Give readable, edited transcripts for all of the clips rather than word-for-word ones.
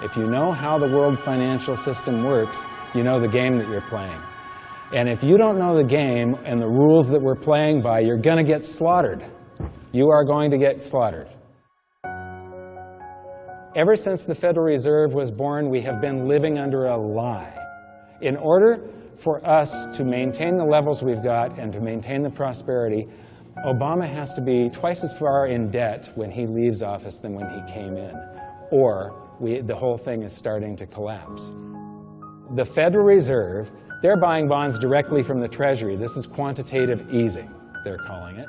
If you know how the world financial system works, you know the game that you're playing. And if you don't know the game and the rules that we're playing by, you're going to get slaughtered. You are going to get slaughtered. Ever since the Federal Reserve was born, we have been living under a lie. In order for us to maintain the levels we've got and to maintain the prosperity, Obama has to be twice as far in debt when he leaves office than when he came in, or the whole thing is starting to collapse. The Federal Reserve, they're buying bonds directly from the Treasury. This is quantitative easing, they're calling it.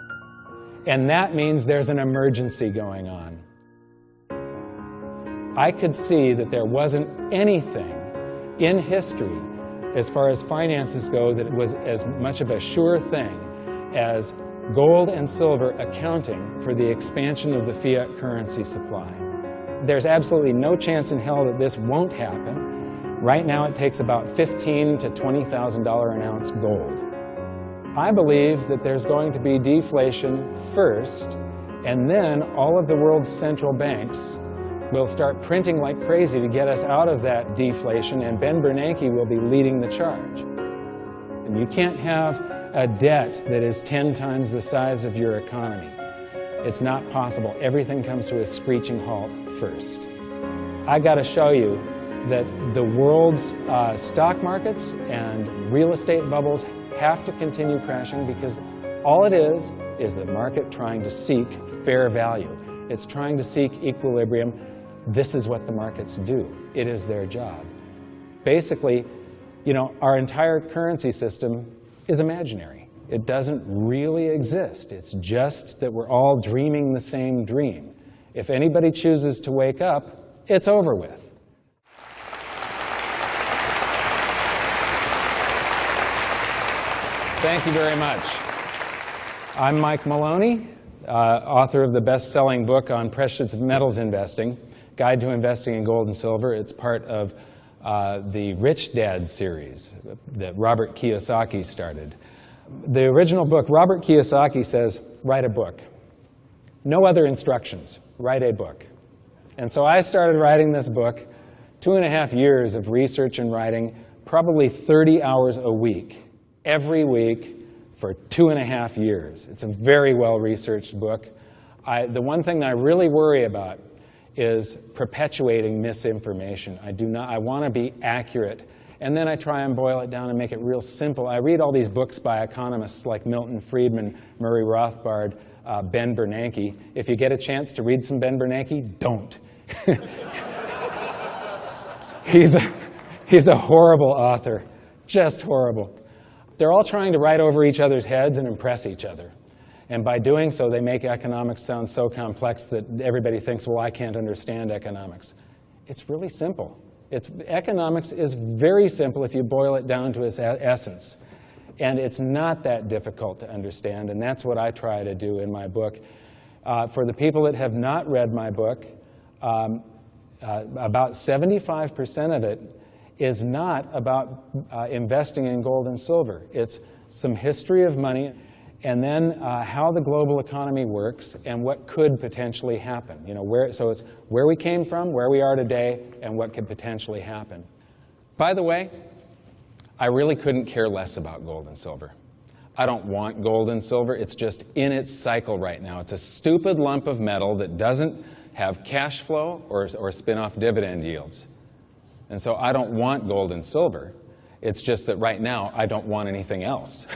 And that means there's an emergency going on. I could see that there wasn't anything in history as far as finances go that was as much of a sure thing as gold and silver accounting for the expansion of the fiat currency supply. There's absolutely no chance in hell that this won't happen. Right now it takes about $15,000 to $20,000 an ounce gold. I believe that there's going to be deflation first, and then all of the world's central banks will start printing like crazy to get us out of that deflation, and Ben Bernanke will be leading the charge. And you can't have a debt that is 10 times the size of your economy. It's not possible. Everything comes to a screeching halt first. I got to show you that the world's stock markets and real estate bubbles have to continue crashing, because all it is the market trying to seek fair value. It's trying to seek equilibrium. This is what the markets do. It is their job. Basically, you know, our entire currency system is imaginary. It doesn't really exist. It's just that we're all dreaming the same dream. If anybody chooses to wake up, it's over with. Thank you very much. I'm Mike Maloney, author of the best-selling book on precious metals investing, Guide to Investing in Gold and Silver. It's part of the Rich Dad series that Robert Kiyosaki started. The original book, Robert Kiyosaki says, write a book. No other instructions, write a book. And so I started writing this book, 2.5 years of research and writing, probably 30 hours a week, every week for 2.5 years. It's a very well-researched book. The one thing I really worry about is perpetuating misinformation. I want to be accurate. And then I try and boil it down and make it real simple. I read all these books by economists like Milton Friedman, Murray Rothbard, Ben Bernanke. If you get a chance to read some Ben Bernanke, don't. He's a horrible author, just horrible. They're all trying to write over each other's heads and impress each other. And by doing so, they make economics sound so complex that everybody thinks, well, I can't understand economics. It's really simple. Economics is very simple if you boil it down to its essence. And it's not that difficult to understand, and that's what I try to do in my book. For the people that have not read my book, about 75% of it is not about investing in gold and silver. It's some history of money, and then how the global economy works and what could potentially happen. You know, so it's where we came from, where we are today, and what could potentially happen. By the way, I really couldn't care less about gold and silver. I don't want gold and silver. It's just in its cycle right now. It's a stupid lump of metal that doesn't have cash flow or spin-off dividend yields. And so I don't want gold and silver. It's just that right now I don't want anything else.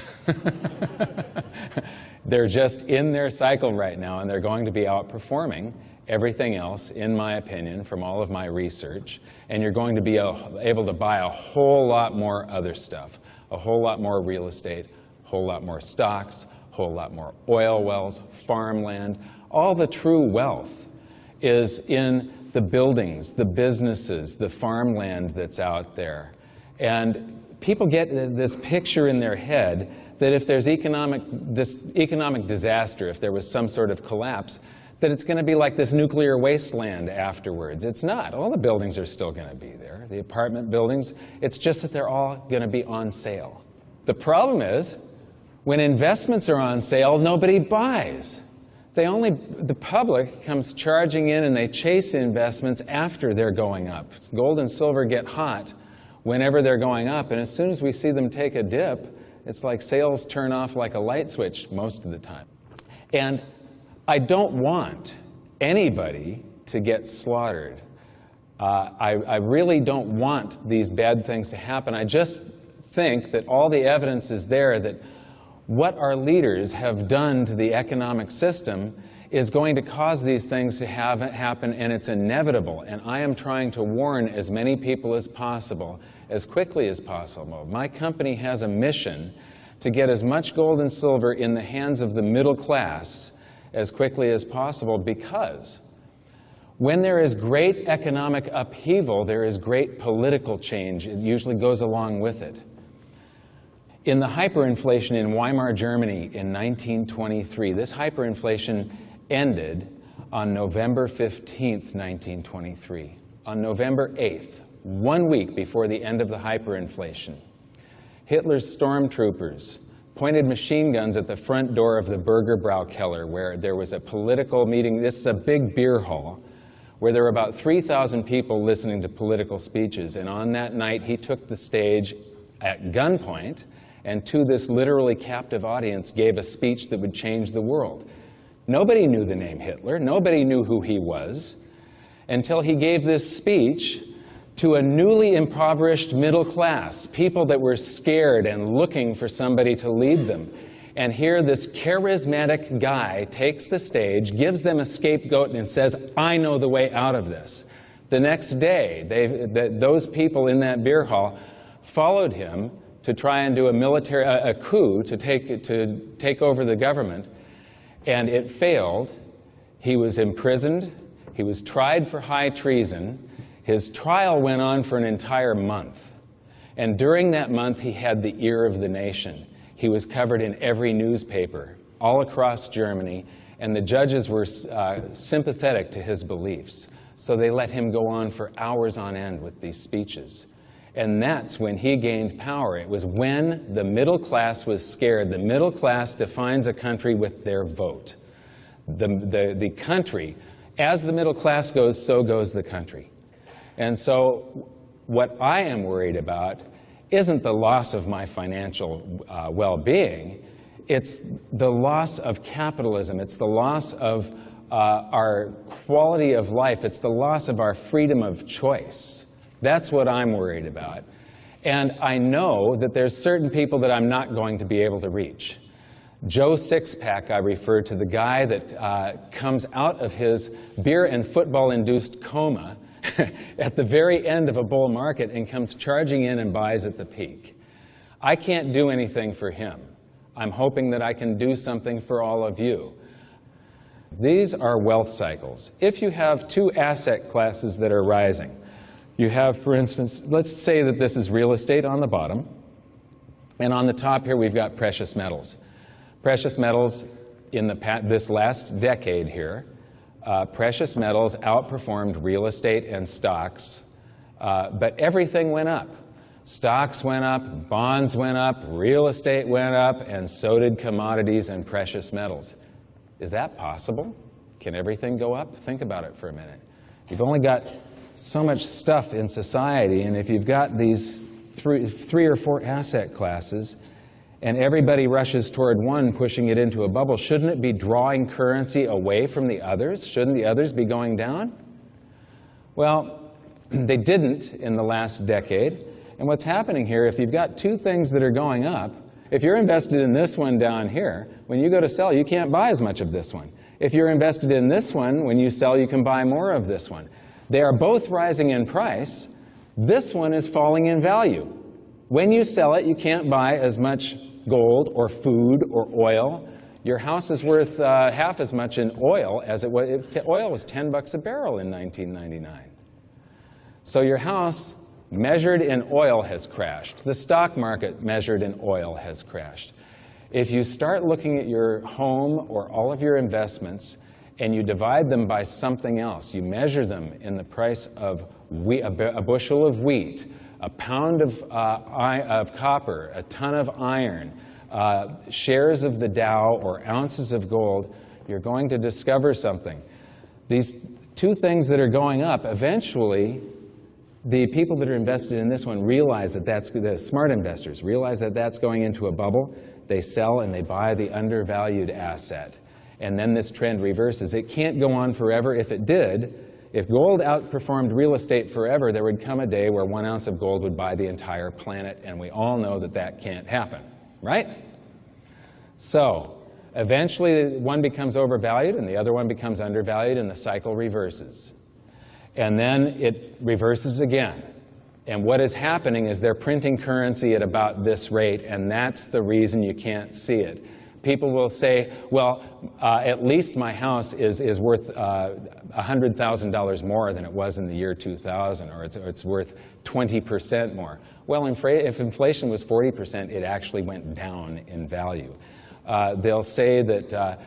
They're just in their cycle right now, and they're going to be outperforming everything else, in my opinion, from all of my research. And you're going to be able to buy a whole lot more other stuff, a whole lot more real estate, a whole lot more stocks, a whole lot more oil wells, farmland. All the true wealth is in the buildings, the businesses, the farmland that's out there. And people get this picture in their head that if there's this economic disaster, if there was some sort of collapse, that it's going to be like this nuclear wasteland afterwards. It's not. All the buildings are still going to be there, the apartment buildings. It's just that they're all going to be on sale. The problem is, when investments are on sale, nobody buys. The public comes charging in and they chase investments after they're going up. Gold and silver get hot whenever they're going up, and as soon as we see them take a dip, it's like sales turn off like a light switch most of the time. And I don't want anybody to get slaughtered. I really don't want these bad things to happen. I just think that all the evidence is there that what our leaders have done to the economic system is going to cause these things to happen, and it's inevitable. And I am trying to warn as many people as possible, as quickly as possible. My company has a mission to get as much gold and silver in the hands of the middle class as quickly as possible, because when there is great economic upheaval, there is great political change. It usually goes along with it. In the hyperinflation in Weimar, Germany in 1923, this hyperinflation ended on November 15th, 1923. On November 8th, 1 week before the end of the hyperinflation, Hitler's stormtroopers pointed machine guns at the front door of the Bürgerbraukeller, where there was a political meeting. This is a big beer hall where there were about 3,000 people listening to political speeches. And on that night, he took the stage at gunpoint and to this literally captive audience gave a speech that would change the world. Nobody knew the name Hitler. Nobody knew who he was until he gave this speech to a newly impoverished middle class, people that were scared and looking for somebody to lead them. And here this charismatic guy takes the stage, gives them a scapegoat, and says, I know the way out of this. The next day, those people in that beer hall followed him to try and do a coup to take over the government, and it failed. He was imprisoned. He was tried for high treason. His trial went on for an entire month, and during that month he had the ear of the nation. He was covered in every newspaper all across Germany, and the judges were sympathetic to his beliefs, so they let him go on for hours on end with these speeches. And that's when he gained power. It was when the middle class was scared. The middle class defines a country with their vote. The country, as the middle class goes, so goes the country. And so what I am worried about isn't the loss of my financial well-being. It's the loss of capitalism. It's the loss of our quality of life. It's the loss of our freedom of choice. That's what I'm worried about. And I know that there's certain people that I'm not going to be able to reach. Joe Sixpack, I refer to, the guy that comes out of his beer and football-induced coma at the very end of a bull market and comes charging in and buys at the peak. I can't do anything for him. I'm hoping that I can do something for all of you. These are wealth cycles. If you have two asset classes that are rising, you have, for instance, let's say that this is real estate on the bottom, and on the top here we've got precious metals. Precious metals in this last decade here, precious metals outperformed real estate and stocks, but everything went up. Stocks went up, bonds went up, real estate went up, and so did commodities and precious metals. Is that possible? Can everything go up? Think about it for a minute. You've only got so much stuff in society, and if you've got these three or four asset classes, and everybody rushes toward one, pushing it into a bubble, shouldn't it be drawing currency away from the others? Shouldn't the others be going down? Well, they didn't in the last decade. And what's happening here, if you've got two things that are going up, if you're invested in this one down here, when you go to sell, you can't buy as much of this one. If you're invested in this one, when you sell, you can buy more of this one. They are both rising in price. This one is falling in value. When you sell it, you can't buy as much gold or food or oil. Your house is worth half as much in oil as it was. Oil was 10 bucks a barrel in 1999. So your house measured in oil has crashed. The stock market measured in oil has crashed. If you start looking at your home or all of your investments and you divide them by something else, you measure them in the price of wheat, a bushel of wheat, a pound of copper, a ton of iron, shares of the Dow, or ounces of gold, you're going to discover something. These two things that are going up, eventually, the people that are invested in this one realize that the smart investors realize that that's going into a bubble. They sell and they buy the undervalued asset. And then this trend reverses. It can't go on forever. If it did, if gold outperformed real estate forever, there would come a day where 1 ounce of gold would buy the entire planet, and we all know that that can't happen, right? So eventually one becomes overvalued and the other one becomes undervalued, and the cycle reverses. And then it reverses again. And what is happening is they're printing currency at about this rate, and that's the reason you can't see it. People will say, well, at least my house is worth $100,000 more than it was in the year 2000, or it's worth 20% more. Well, if inflation was 40%, it actually went down in value. They'll say that,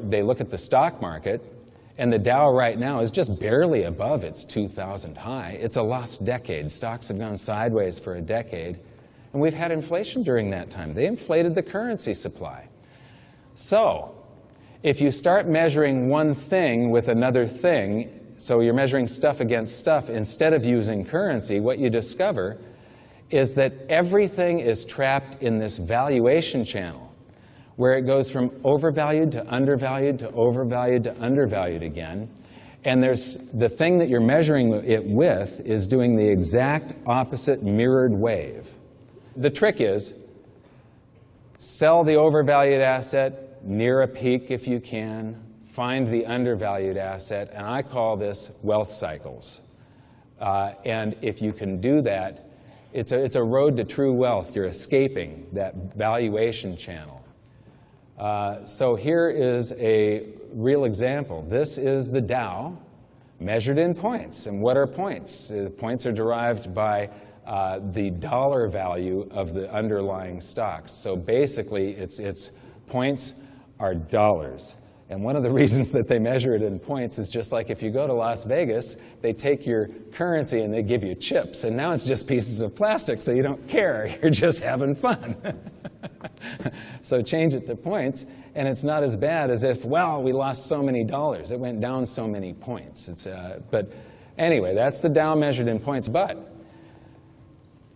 they look at the stock market, and the Dow right now is just barely above its 2000 high. It's a lost decade. Stocks have gone sideways for a decade, and we've had inflation during that time. They inflated the currency supply. So if you start measuring one thing with another thing, so you're measuring stuff against stuff instead of using currency, what you discover is that everything is trapped in this valuation channel, where it goes from overvalued to undervalued to overvalued to undervalued again. And the thing that you're measuring it with is doing the exact opposite mirrored wave. The trick is, sell the overvalued asset near a peak if you can, find the undervalued asset, and I call this wealth cycles. And if you can do that, it's a road to true wealth. You're escaping that valuation channel. So here is a real example. This is the Dow measured in points. And what are points? Points are derived by the dollar value of the underlying stocks. So basically, it's points are dollars. And one of the reasons that they measure it in points is just like if you go to Las Vegas, they take your currency and they give you chips. And now it's just pieces of plastic, so you don't care. You're just having fun. So change it to points, and it's not as bad as if, well, we lost so many dollars. It went down so many points. But anyway, that's the Dow measured in points. But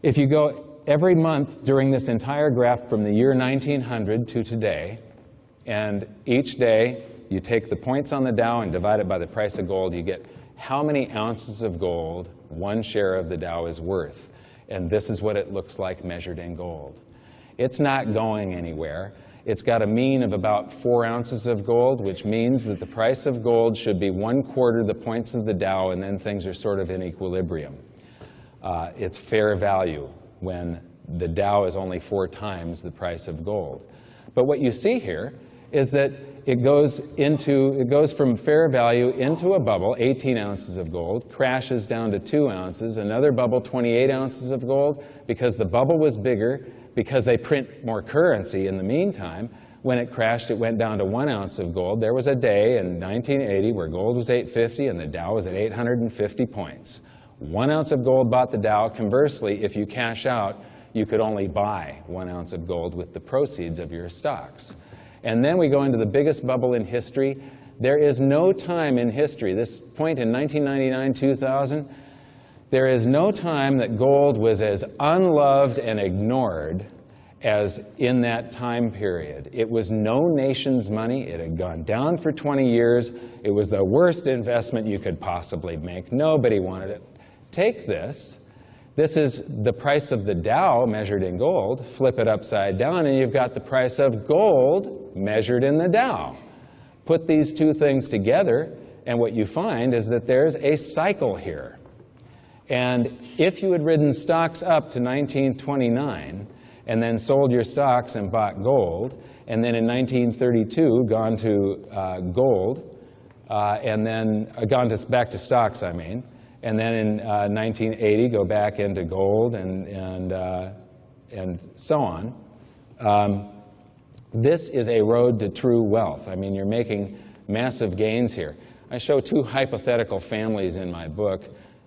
if you go every month during this entire graph from the year 1900 to today, and each day you take the points on the Dow and divide it by the price of gold, you get how many ounces of gold one share of the Dow is worth. And this is what it looks like measured in gold. It's not going anywhere. It's got a mean of about 4 ounces of gold, which means that the price of gold should be 1/4 the points of the Dow, and then things are sort of in equilibrium. It's fair value when the Dow is only 4 times the price of gold. But what you see here is that it goes from fair value into a bubble, 18 ounces of gold, crashes down to 2 ounces, another bubble, 28 ounces of gold, because the bubble was bigger, because they print more currency in the meantime. When it crashed, it went down to 1 ounce of gold. There was a day in 1980 where gold was 850 and the Dow was at 850 points. 1 ounce of gold bought the Dow. Conversely, if you cash out, you could only buy 1 ounce of gold with the proceeds of your stocks. And then we go into the biggest bubble in history. There is no time in history, this point in 1999, 2000, there is no time that gold was as unloved and ignored as in that time period. It was no nation's money. It had gone down for 20 years. It was the worst investment you could possibly make. Nobody wanted it. Take this. This is the price of the Dow measured in gold. Flip it upside down, and you've got the price of gold measured in the Dow. Put these two things together, and what you find is that there's a cycle here. And if you had ridden stocks up to 1929 and then sold your stocks and bought gold, and then in 1932 gone to gold, and then back to stocks, I mean, and then in 1980 go back into gold and so on. This is a road to true wealth. I mean, you're making massive gains here. I show 2 hypothetical families in my book,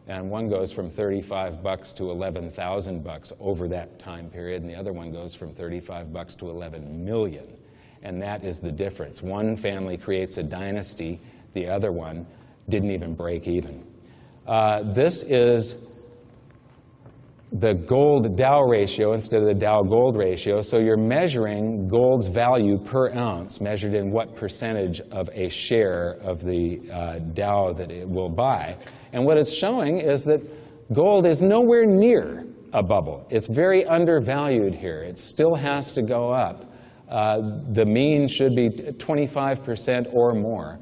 and one goes from $35 to $11,000 over that time period, and the other one goes from $35 to $11 million. And that is the difference. One family creates a dynasty, the other one didn't even break even. This is the gold Dow ratio instead of the Dow gold ratio. So you're measuring gold's value per ounce, measured in what percentage of a share of the Dow that it will buy. And what it's showing is that gold is nowhere near a bubble. It's very undervalued here. It still has to go up. The mean should be 25% or more.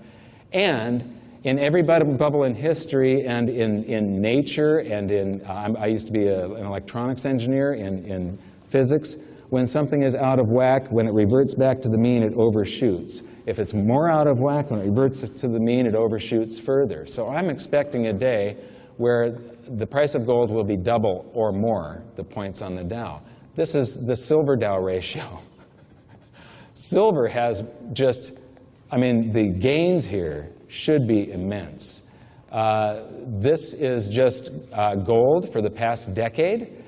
And in every bubble in history and in nature and in, I used to be an electronics engineer in physics, when something is out of whack, when it reverts back to the mean, it overshoots. If it's more out of whack, when it reverts to the mean, it overshoots further. So I'm expecting a day where the price of gold will be double or more the points on the Dow. This is the silver Dow ratio. Silver has just, I mean, the gains here should be immense. This is just gold for the past decade.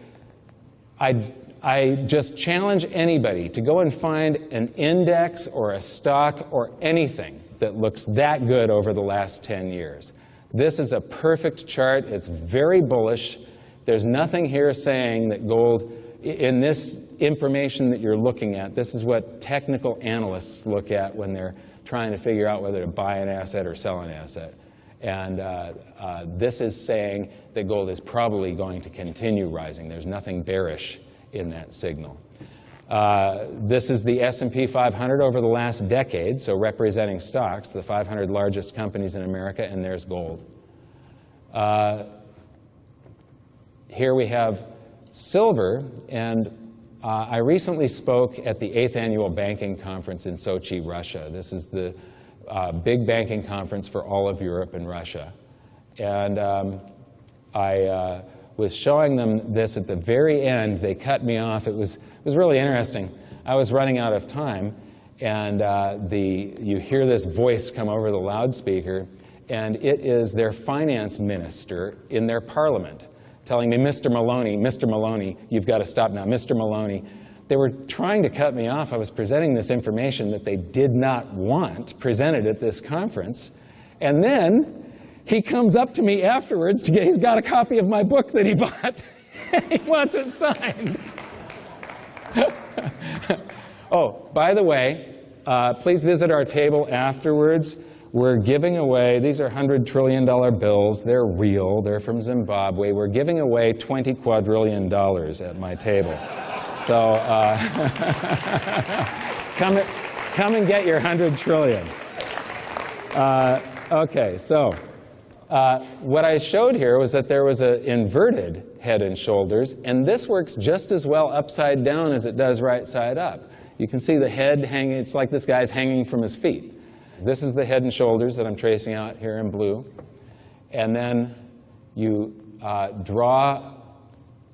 I just challenge anybody to go and find an index or a stock or anything that looks that good over the last 10 years. This is a perfect chart. It's very bullish. There's nothing here saying that gold, in this information that you're looking at, this is what technical analysts look at when they're trying to figure out whether to buy an asset or sell an asset. And this is saying that gold is probably going to continue rising. There's nothing bearish in that signal. This is the S&P 500 over the last decade, so representing stocks, the 500 largest companies in America, and there's gold. Here we have silver, and I recently spoke at the 8th Annual Banking Conference in Sochi, Russia. This is the big banking conference for all of Europe and Russia. And I was showing them this at the very end. They cut me off. It was really interesting. I was running out of time, and you hear this voice come over the loudspeaker, and it is their finance minister in their parliament telling me, Mr. Maloney, you've got to stop now, Mr. Maloney. They were trying to cut me off. I was presenting this information that they did not want presented at this conference. And then he comes up to me afterwards to he's got a copy of my book that he bought. He wants it signed. Oh, by the way, please visit our table afterwards. We're giving away, these are $100 trillion bills. They're real. They're from Zimbabwe. We're giving away $20 quadrillion at my table. So come and get your 100 trillion. Okay, so what I showed here was that there was an inverted head and shoulders, and this works just as well upside down as it does right side up. You can see the head hanging. It's like this guy's hanging from his feet. This is the head and shoulders that I'm tracing out here in blue. And then you draw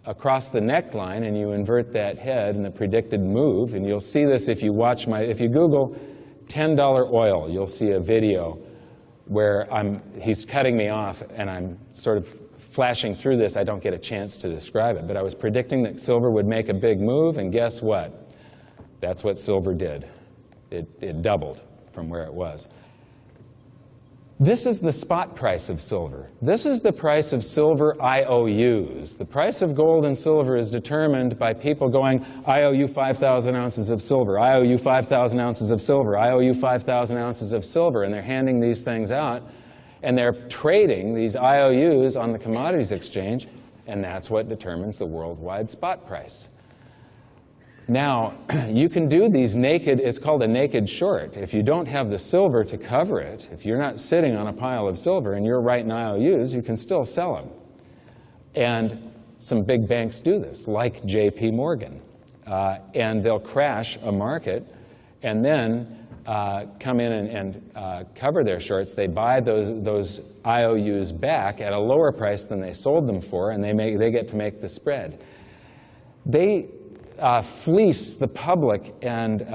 across the neckline and you invert that head in the predicted move. And you'll see this if you watch if you Google $10 oil, you'll see a video where he's cutting me off and I'm sort of flashing through this. I don't get a chance to describe it. But I was predicting that silver would make a big move, and guess what? That's what silver did. It doubled from where it was. This is the spot price of silver. This is the price of silver IOUs. The price of gold and silver is determined by people going, I owe you 5,000 ounces of silver, I owe you 5,000 ounces of silver, I owe you 5,000 ounces of silver, and they're handing these things out, and they're trading these IOUs on the commodities exchange, and that's what determines the worldwide spot price. Now, you can do these naked, it's called a naked short. If you don't have the silver to cover it, if you're not sitting on a pile of silver and you're writing IOUs, you can still sell them. And some big banks do this, like JP Morgan. And they'll crash a market and then come in and cover their shorts. They buy those IOUs back at a lower price than they sold them for, and they get to make the spread. They fleece the public and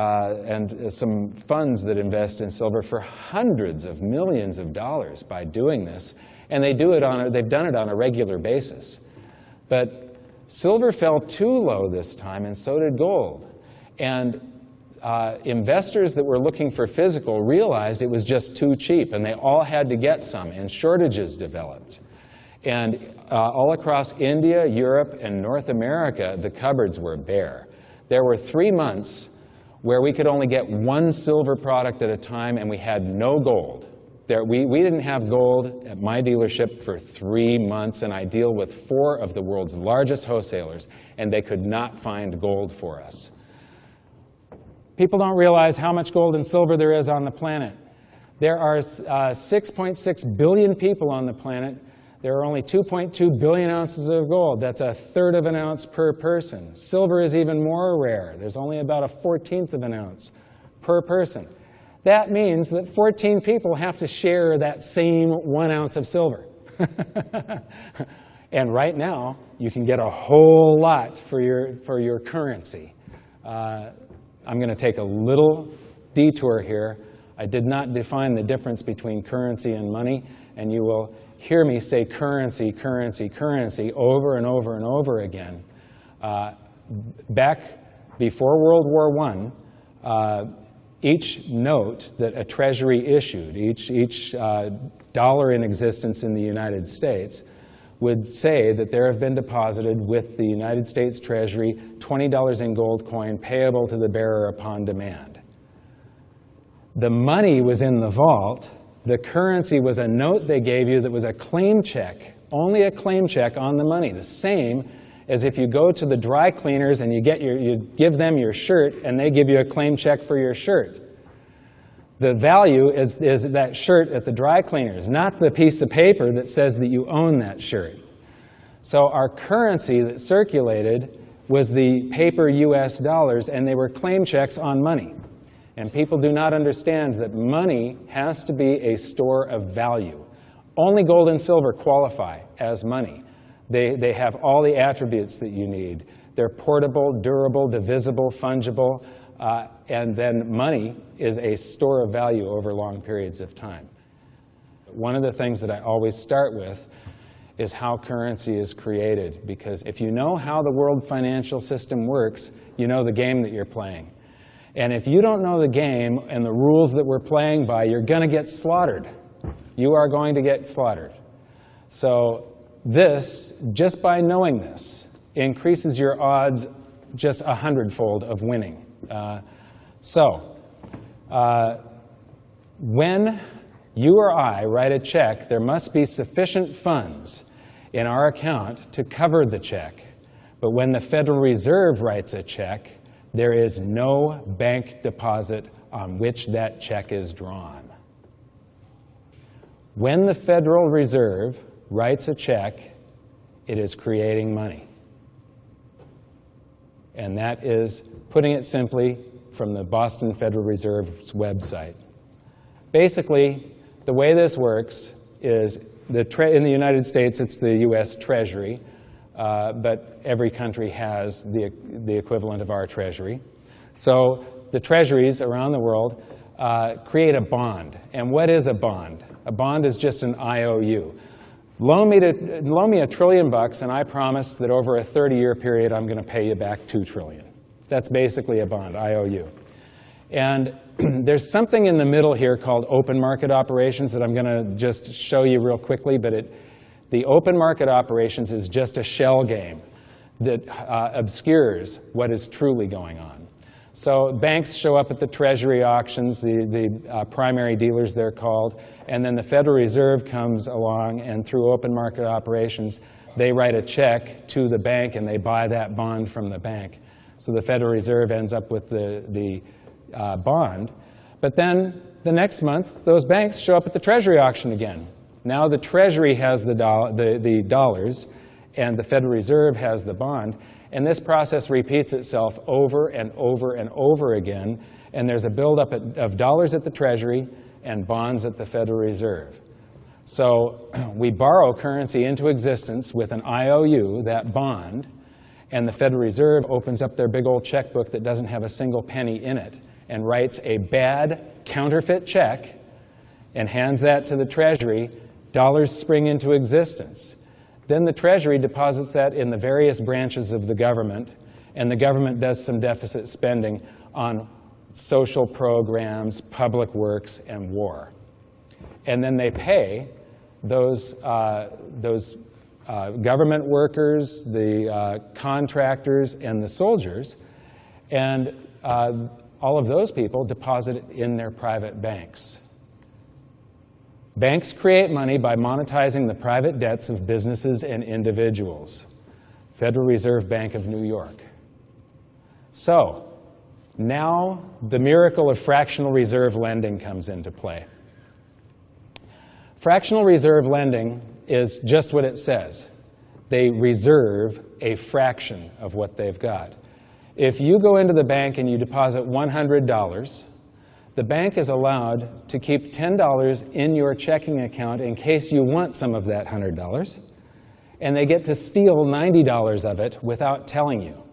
some funds that invest in silver for hundreds of millions of dollars by doing this, and they've done it on a regular basis. But silver fell too low this time, and so did gold. And investors that were looking for physical realized it was just too cheap, and they all had to get some, and shortages developed. And all across India, Europe, and North America, the cupboards were bare. There were 3 months where we could only get one silver product at a time, and we had no gold. We didn't have gold at my dealership for 3 months, and I deal with 4 of the world's largest wholesalers, and they could not find gold for us. People don't realize how much gold and silver there is on the planet. There are 6.6 billion people on the planet. There are only 2.2 billion ounces of gold. That's 1/3 of an ounce per person. Silver is even more rare. There's only about 1/14 of an ounce per person. That means that 14 people have to share that same 1 ounce of silver. And right now, you can get a whole lot for your currency. I'm going to take a little detour here. I did not define the difference between currency and money, and you will hear me say currency, currency, currency over and over and over again. Back before World War I, each note that a treasury issued, each dollar in existence in the United States, would say that there have been deposited with the United States Treasury $20 in gold coin payable to the bearer upon demand. The money was in the vault. The currency was a note they gave you that was a claim check, only a claim check on the money, the same as if you go to the dry cleaners and you give them your shirt and they give you a claim check for your shirt. The value is that shirt at the dry cleaners, not the piece of paper that says that you own that shirt. So our currency that circulated was the paper US dollars, and they were claim checks on money. And people do not understand that money has to be a store of value. Only gold and silver qualify as money. They have all the attributes that you need. They're portable, durable, divisible, fungible, and then money is a store of value over long periods of time. One of the things that I always start with is how currency is created, because if you know how the world financial system works, you know the game that you're playing. And if you don't know the game and the rules that we're playing by, you're going to get slaughtered. You are going to get slaughtered. So this, just by knowing this, increases your odds just 100-fold of winning. When you or I write a check, there must be sufficient funds in our account to cover the check. But when the Federal Reserve writes a check, there is no bank deposit on which that check is drawn. When the Federal Reserve writes a check, it is creating money. And that is, putting it simply, from the Boston Federal Reserve's website. Basically, the way this works is, in the United States, it's the US Treasury, but every country has the equivalent of our Treasury. So the treasuries around the world create a bond. And what is a bond? A bond is just an IOU. Loan me $1 trillion, and I promise that over a 30-year period, I'm going to pay you back $2 trillion. That's basically a bond, IOU. And there's something in the middle here called open market operations that I'm going to just show you real quickly, but the open market operations is just a shell game that obscures what is truly going on. So banks show up at the Treasury auctions, the primary dealers they're called, and then the Federal Reserve comes along, and through open market operations, they write a check to the bank and they buy that bond from the bank. So the Federal Reserve ends up with the bond. But then the next month, those banks show up at the Treasury auction again. Now the Treasury has the dollars, and the Federal Reserve has the bond. And this process repeats itself over and over and over again. And there's a buildup of dollars at the Treasury and bonds at the Federal Reserve. So we borrow currency into existence with an IOU, that bond, and the Federal Reserve opens up their big old checkbook that doesn't have a single penny in it and writes a bad counterfeit check and hands that to the Treasury. Dollars spring into existence. Then the Treasury deposits that in the various branches of the government, and the government does some deficit spending on social programs, public works, and war. And then they pay those government workers, the contractors, and the soldiers, and all of those people deposit it in their private banks. Banks create money by monetizing the private debts of businesses and individuals. Federal Reserve Bank of New York. So, now the miracle of fractional reserve lending comes into play. Fractional reserve lending is just what it says. They reserve a fraction of what they've got. If you go into the bank and you deposit $100, the bank is allowed to keep $10 in your checking account in case you want some of that $100, and they get to steal $90 of it without telling you.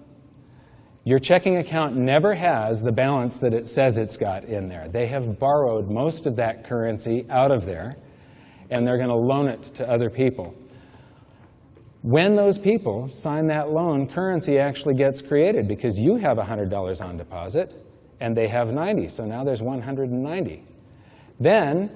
Your checking account never has the balance that it says it's got in there. They have borrowed most of that currency out of there, and they're going to loan it to other people. When those people sign that loan, currency actually gets created because you have $100 on deposit, and they have 90, so now there's 190. Then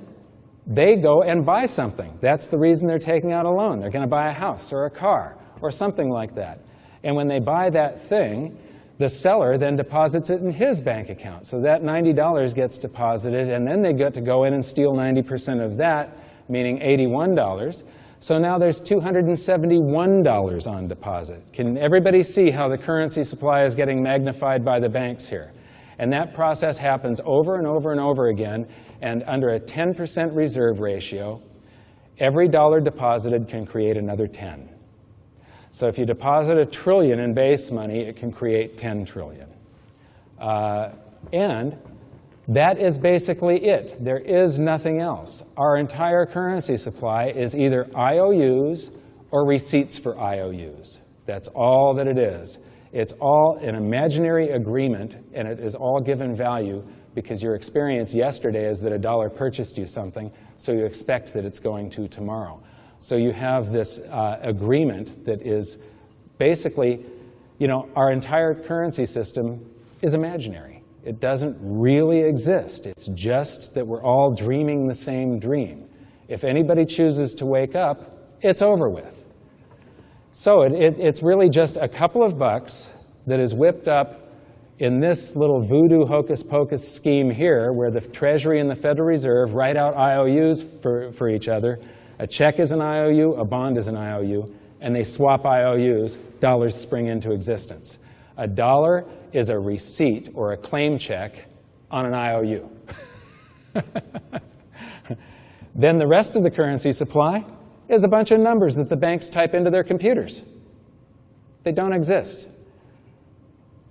they go and buy something. That's the reason they're taking out a loan. They're going to buy a house or a car or something like that. And when they buy that thing, the seller then deposits it in his bank account. So that $90 gets deposited, and then they get to go in and steal 90% of that, meaning $81. So now there's $271 on deposit. Can everybody see how the currency supply is getting magnified by the banks here? And that process happens over and over and over again, and under a 10% reserve ratio, every dollar deposited can create another 10. So if you deposit $1 trillion in base money, it can create 10 trillion. And that is basically it. There is nothing else. Our entire currency supply is either IOUs or receipts for IOUs. That's all that it is. It's all an imaginary agreement, and it is all given value because your experience yesterday is that $1 purchased you something, so you expect that it's going to tomorrow. So you have this agreement that is basically, our entire currency system is imaginary. It doesn't really exist. It's just that we're all dreaming the same dream. If anybody chooses to wake up, it's over with. So it's really just a couple of bucks that is whipped up in this little voodoo hocus-pocus scheme here, where the Treasury and the Federal Reserve write out IOUs for each other. A check is an IOU, a bond is an IOU, and they swap IOUs. Dollars spring into existence. $1 is a receipt or a claim check on an IOU. Then the rest of the currency supply is a bunch of numbers that the banks type into their computers. They don't exist.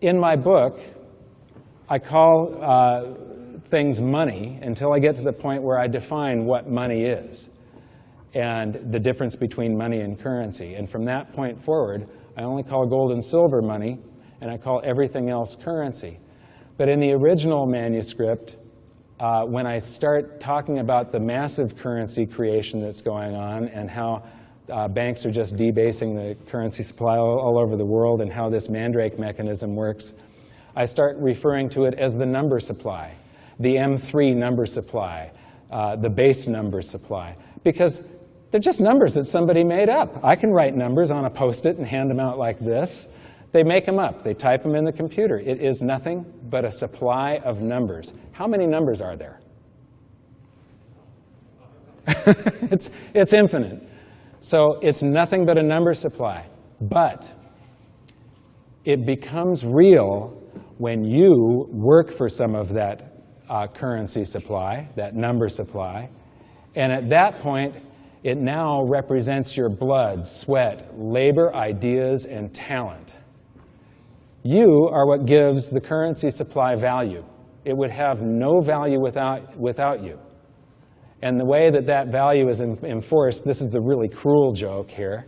In my book, I call things money until I get to the point where I define what money is and the difference between money and currency. And from that point forward, I only call gold and silver money, and I call everything else currency. But in the original manuscript, when I start talking about the massive currency creation that's going on and how banks are just debasing the currency supply all over the world and how this mandrake mechanism works, I start referring to it as the number supply, the M3 number supply, the base number supply, because they're just numbers that somebody made up. I can write numbers on a Post-it and hand them out like this. They make them up. They type them in the computer. It is nothing but a supply of numbers. How many numbers are there? It's infinite. So it's nothing but a number supply. But it becomes real when you work for some of that currency supply, that number supply. And at that point, it now represents your blood, sweat, labor, ideas, and talent. You are what gives the currency supply value. It would have no value without you. And the way that that value is enforced, this is the really cruel joke here,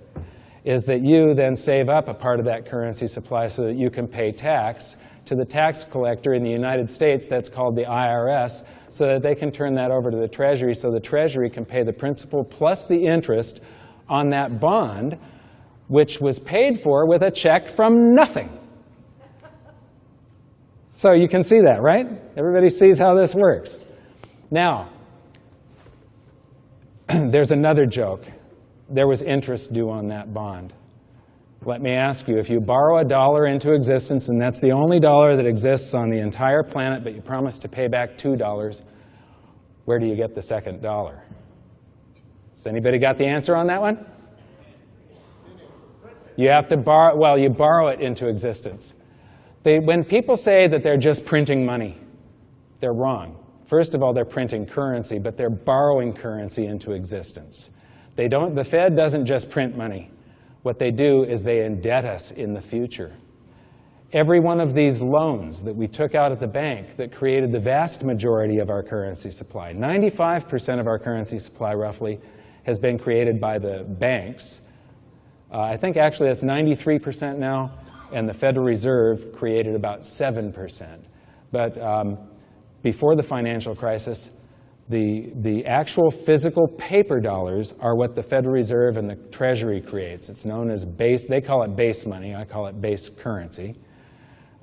is that you then save up a part of that currency supply so that you can pay tax to the tax collector in the United States, that's called the IRS, so that they can turn that over to the Treasury so the Treasury can pay the principal plus the interest on that bond, which was paid for with a check from nothing. So you can see that, right? Everybody sees how this works. Now, there's another joke. There was interest due on that bond. Let me ask you, if you borrow $1 into existence, and that's the only dollar that exists on the entire planet, but you promise to pay back $2, where do you get the second dollar? Has anybody got the answer on that one? You have to borrow, well, you borrow it into existence. When people say that they're just printing money, they're wrong. First of all, they're printing currency, but they're borrowing currency into existence. The Fed doesn't just print money. What they do is they indebt us in the future. Every one of these loans that we took out at the bank that created the vast majority of our currency supply, 95% of our currency supply roughly, has been created by the banks. I think actually that's 93% now, and the Federal Reserve created about 7%. But before the financial crisis, the actual physical paper dollars are what the Federal Reserve and the Treasury creates. It's known as base, they call it base money, I call it base currency.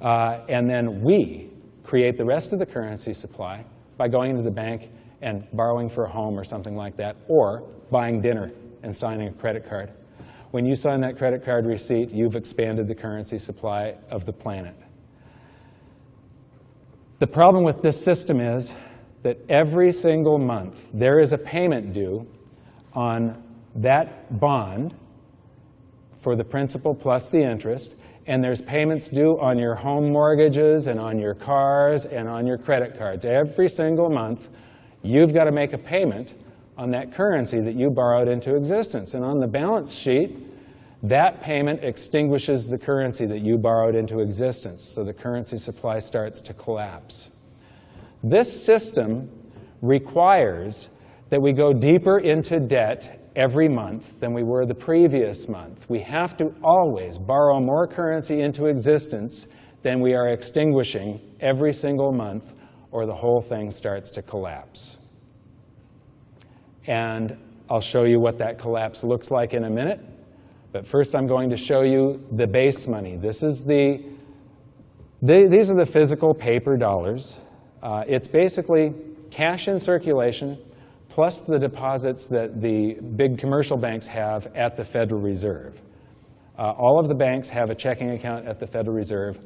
And then we create the rest of the currency supply by going to the bank and borrowing for a home or something like that, or buying dinner and signing a credit card. When you sign that credit card receipt, you've expanded the currency supply of the planet. The problem with this system is that every single month there is a payment due on that bond for the principal plus the interest, and there's payments due on your home mortgages and on your cars and on your credit cards. Every single month you've got to make a payment on that currency that you borrowed into existence. And on the balance sheet, that payment extinguishes the currency that you borrowed into existence, so the currency supply starts to collapse. This system requires that we go deeper into debt every month than we were the previous month. We have to always borrow more currency into existence than we are extinguishing every single month, or the whole thing starts to collapse. And I'll show you what that collapse looks like in a minute. But first I'm going to show you the base money. These are the physical paper dollars. It's basically cash in circulation plus the deposits that the big commercial banks have at the Federal Reserve. All of the banks have a checking account at the Federal Reserve,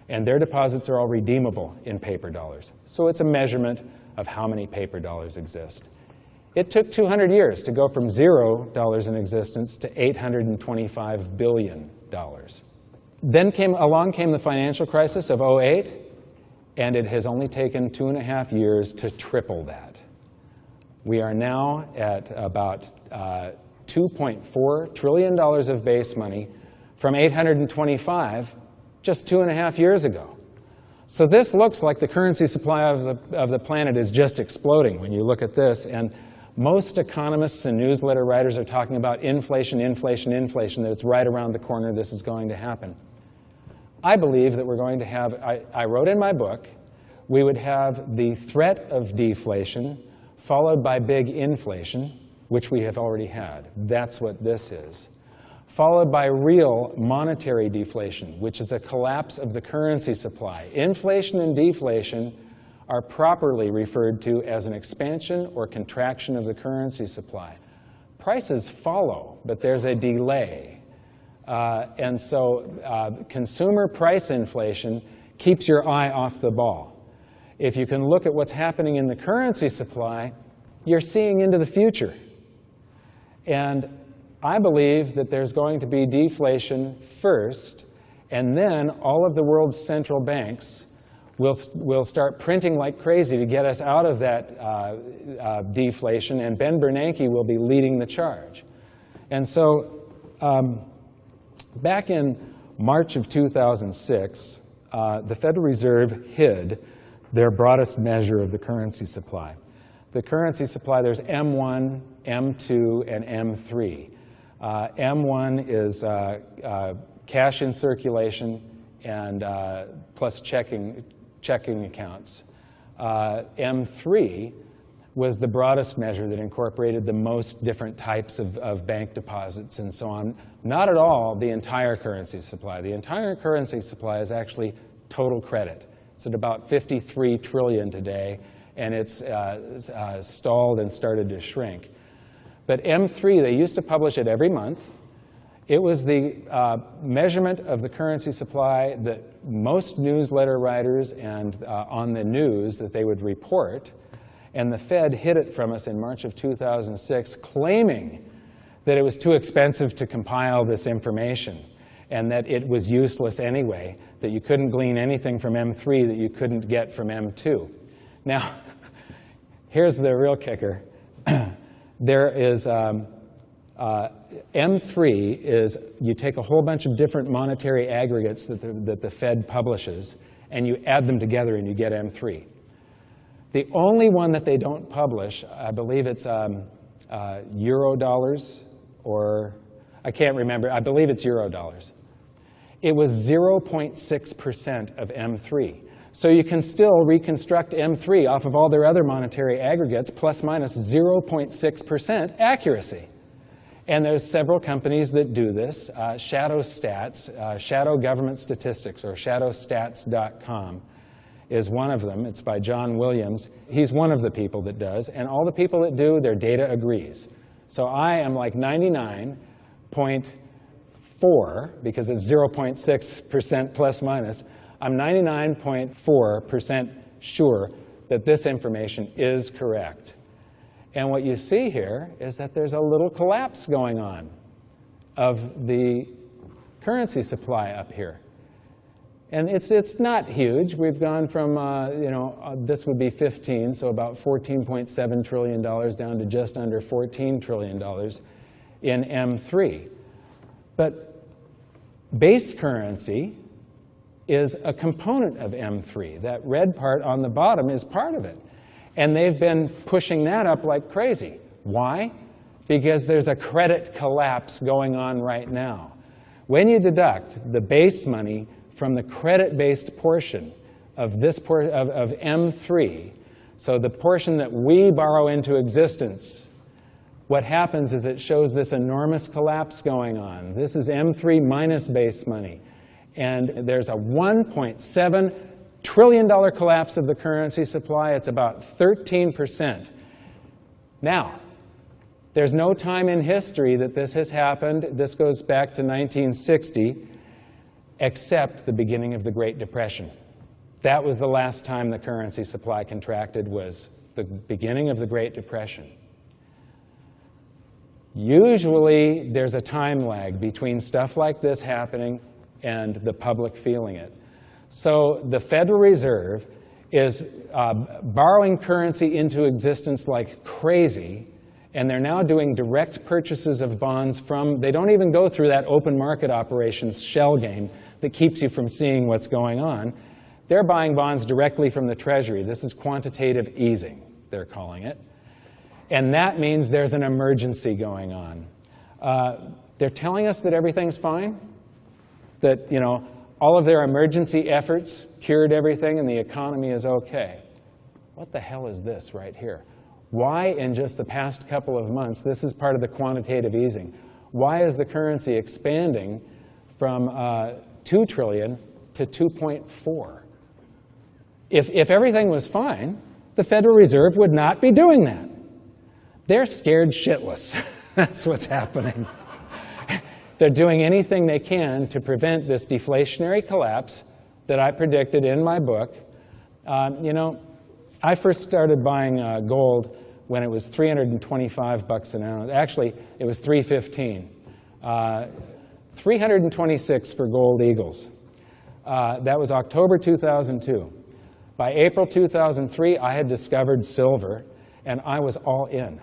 and their deposits are all redeemable in paper dollars. So it's a measurement of how many paper dollars exist. It took 200 years to go from $0 in existence to $825 billion. Then along came the financial crisis of '08, and it has only taken 2.5 years to triple that. We are now at about $2.4 trillion of base money from 825 just 2.5 years ago. So this looks like the currency supply of the planet is just exploding when you look at this. And most economists and newsletter writers are talking about inflation, inflation, inflation, that it's right around the corner, this is going to happen. I believe that we're going to have, I wrote in my book, we would have the threat of deflation followed by big inflation, which we have already had. That's what this is. Followed by real monetary deflation, which is a collapse of the currency supply. Inflation and deflation are properly referred to as an expansion or contraction of the currency supply. Prices follow, but there's a delay. And so consumer price inflation keeps your eye off the ball. If you can look at what's happening in the currency supply, you're seeing into the future. And I believe that there's going to be deflation first, and then all of the world's central banks will start printing like crazy to get us out of that deflation, and Ben Bernanke will be leading the charge. And so back in March of 2006, the Federal Reserve hid their broadest measure of the currency supply. The currency supply, there's M1, M2, and M3. M1 is cash in circulation and plus checking accounts. M3 was the broadest measure that incorporated the most different types of bank deposits and so on. Not at all the entire currency supply. The entire currency supply is actually total credit. It's at about 53 trillion today, and it's stalled and started to shrink. But M3, they used to publish it every month. It was the measurement of the currency supply that most newsletter writers and on the news that they would report. And the Fed hid it from us in March of 2006, claiming that it was too expensive to compile this information and that it was useless anyway, that you couldn't glean anything from M3 that you couldn't get from M2. Now, here's the real kicker. There is M3 is you take a whole bunch of different monetary aggregates that the Fed publishes, and you add them together and you get M3. The only one that they don't publish, I believe it's Euro dollars, or I can't remember. I believe it's Euro dollars. It was 0.6% of M3. So you can still reconstruct M3 off of all their other monetary aggregates, plus minus 0.6% accuracy. And there's several companies that do this. Shadow Stats, Shadow Government Statistics, or shadowstats.com is one of them. It's by John Williams. He's one of the people that does. And all the people that do, their data agrees. So I am like 99.4, because it's 0.6% plus minus. I'm 99.4% sure that this information is correct. And what you see here is that there's a little collapse going on of the currency supply up here. And it's not huge. We've gone from, this would be 15, so about $14.7 trillion down to just under $14 trillion in M3. But base currency is a component of M3. That red part on the bottom is part of it. And they've been pushing that up like crazy. Why? Because there's a credit collapse going on right now. When you deduct the base money from the credit-based portion of this of M3, so the portion that we borrow into existence, what happens is it shows this enormous collapse going on. This is M3 minus base money. And there's a $1.7 trillion collapse of the currency supply. It's about 13%. Now, there's no time in history that this has happened. This goes back to 1960, except the beginning of the Great Depression. That was the last time the currency supply contracted, was the beginning of the Great Depression. Usually, there's a time lag between stuff like this happening and the public feeling it. So the Federal Reserve is borrowing currency into existence like crazy, and they're now doing direct purchases of bonds from, they don't even go through that open market operations shell game that keeps you from seeing what's going on. They're buying bonds directly from the Treasury. This is quantitative easing, they're calling it. And that means there's an emergency going on. They're telling us that everything's fine, that, all of their emergency efforts cured everything and the economy is okay. What the hell is this right here? Why in just the past couple of months, this is part of the quantitative easing, why is the currency expanding from 2 trillion to 2.4? If everything was fine, the Federal Reserve would not be doing that. They're scared shitless. That's what's happening. They're doing anything they can to prevent this deflationary collapse that I predicted in my book. I first started buying gold when it was 325 bucks an ounce. Actually, it was 315. 326 for gold eagles. That was October 2002. By April 2003, I had discovered silver, and I was all in.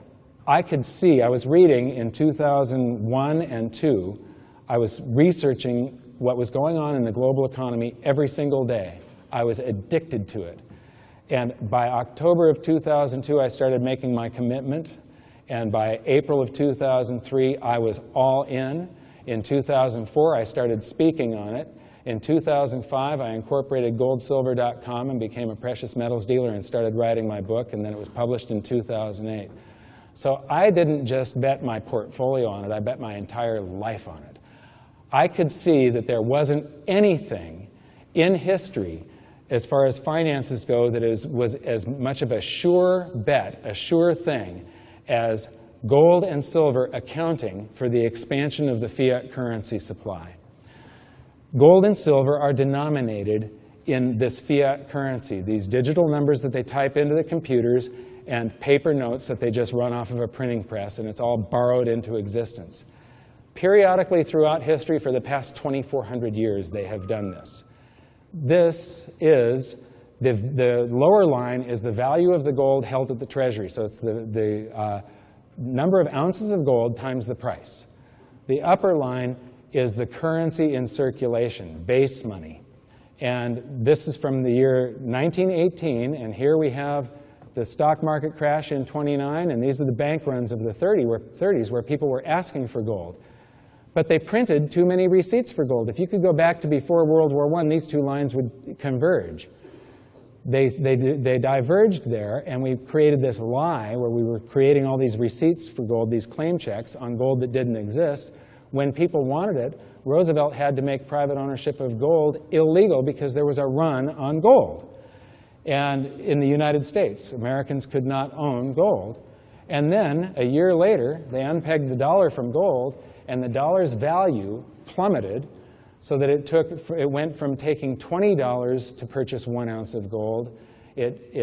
I could see, I was reading in 2001 and 2, I was researching what was going on in the global economy every single day. I was addicted to it. And by October of 2002, I started making my commitment. And by April of 2003, I was all in. In 2004, I started speaking on it. In 2005, I incorporated goldsilver.com and became a precious metals dealer and started writing my book, and then it was published in 2008. So I didn't just bet my portfolio on it, I bet my entire life on it. I could see that there wasn't anything in history as far as finances go that was as much of a sure bet, a sure thing, as gold and silver accounting for the expansion of the fiat currency supply. Gold and silver are denominated in this fiat currency, these digital numbers that they type into the computers and paper notes that they just run off of a printing press, and it's all borrowed into existence. Periodically throughout history for the past 2,400 years, they have done this. This is, the lower line is the value of the gold held at the Treasury. So it's the number of ounces of gold times the price. The upper line is the currency in circulation, base money. And this is from the year 1918, and here we have the stock market crash in 29, and these are the bank runs of the 30s where people were asking for gold. But they printed too many receipts for gold. If you could go back to before World War I, these two lines would converge. They diverged there, and we created this lie where we were creating all these receipts for gold, these claim checks on gold that didn't exist. When people wanted it, Roosevelt had to make private ownership of gold illegal because there was a run on gold. And in the United States, Americans could not own gold. And then, a year later, they unpegged the dollar from gold, and the dollar's value plummeted so that it went from taking $20 to purchase 1 ounce of gold. It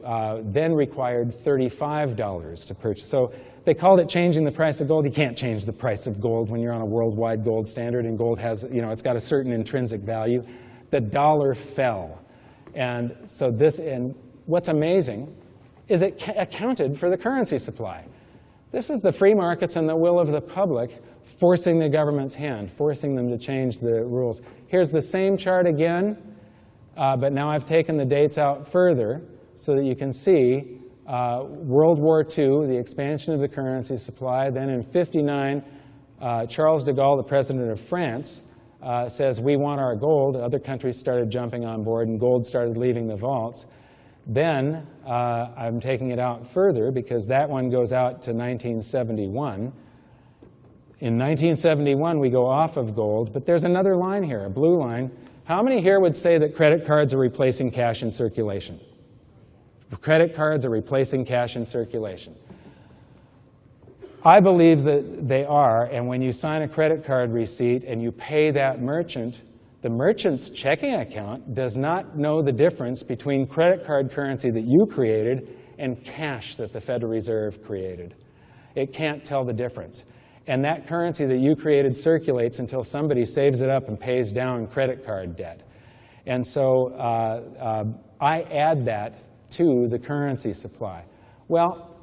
then required $35 to purchase. So they called it changing the price of gold. You can't change the price of gold when you're on a worldwide gold standard, and gold has, it's got a certain intrinsic value. The dollar fell. And so and what's amazing is it accounted for the currency supply. This is the free markets and the will of the public forcing the government's hand, forcing them to change the rules. Here's the same chart again, but now I've taken the dates out further so that you can see World War II, the expansion of the currency supply. Then in '59, Charles de Gaulle, the president of France, says, we want our gold. Other countries started jumping on board, and gold started leaving the vaults. Then I'm taking it out further because that one goes out to 1971. In 1971, we go off of gold, but there's another line here, a blue line. How many here would say that credit cards are replacing cash in circulation? Credit cards are replacing cash in circulation. I believe that they are, and when you sign a credit card receipt and you pay that merchant, the merchant's checking account does not know the difference between credit card currency that you created and cash that the Federal Reserve created. It can't tell the difference. And that currency that you created circulates until somebody saves it up and pays down credit card debt. And so I add that to the currency supply. Well,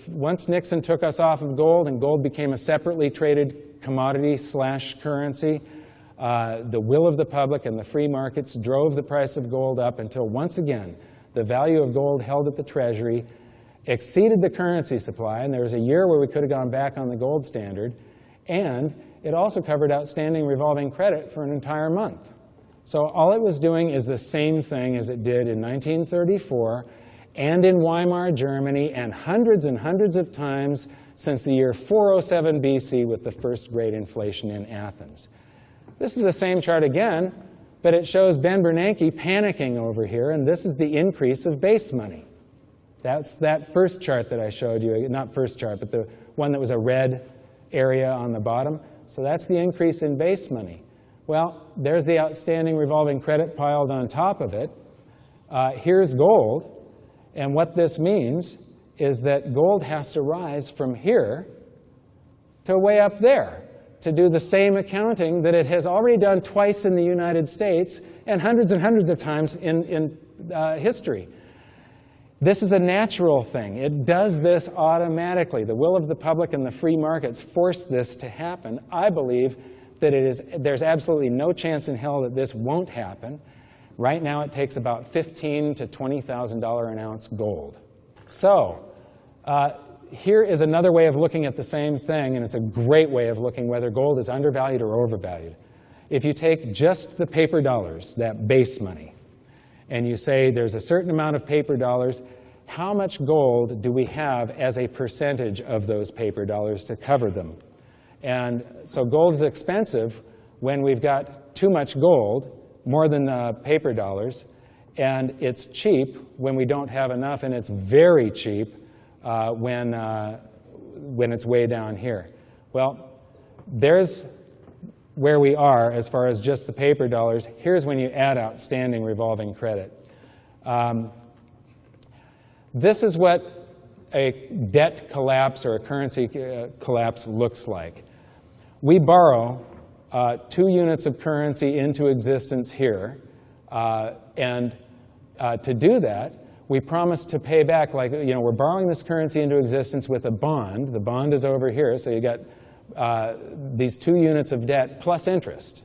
once Nixon took us off of gold and gold became a separately traded commodity / currency, the will of the public and the free markets drove the price of gold up until once again the value of gold held at the Treasury exceeded the currency supply, and there was a year where we could have gone back on the gold standard, and it also covered outstanding revolving credit for an entire month. So all it was doing is the same thing as it did in 1934 and in Weimar, Germany, and hundreds of times since the year 407 BC with the first great inflation in Athens. This is the same chart again, but it shows Ben Bernanke panicking over here, and this is the increase of base money. That's that first chart that I showed you, not first chart, but the one that was a red area on the bottom. So that's the increase in base money. Well, there's the outstanding revolving credit piled on top of it. Here's gold, and what this means is that gold has to rise from here to way up there to do the same accounting that it has already done twice in the United States and hundreds of times in history. This is a natural thing. It does this automatically. The will of the public and the free markets force this to happen. I believe that there's absolutely no chance in hell that this won't happen. Right now it takes about $15,000 to $20,000 an ounce gold. So here is another way of looking at the same thing, and it's a great way of looking whether gold is undervalued or overvalued. If you take just the paper dollars, that base money, and you say there's a certain amount of paper dollars, how much gold do we have as a percentage of those paper dollars to cover them? And so gold is expensive when we've got too much gold, more than paper dollars, and it's cheap when we don't have enough, and it's very cheap when it's way down here. Well, there's where we are as far as just the paper dollars. Here's when you add outstanding revolving credit. This is what a debt collapse or a currency collapse looks like. We borrow 2 units of currency into existence here, and to do that, we promise to pay back, like, we're borrowing this currency into existence with a bond. The bond is over here, so you got these 2 units of debt plus interest.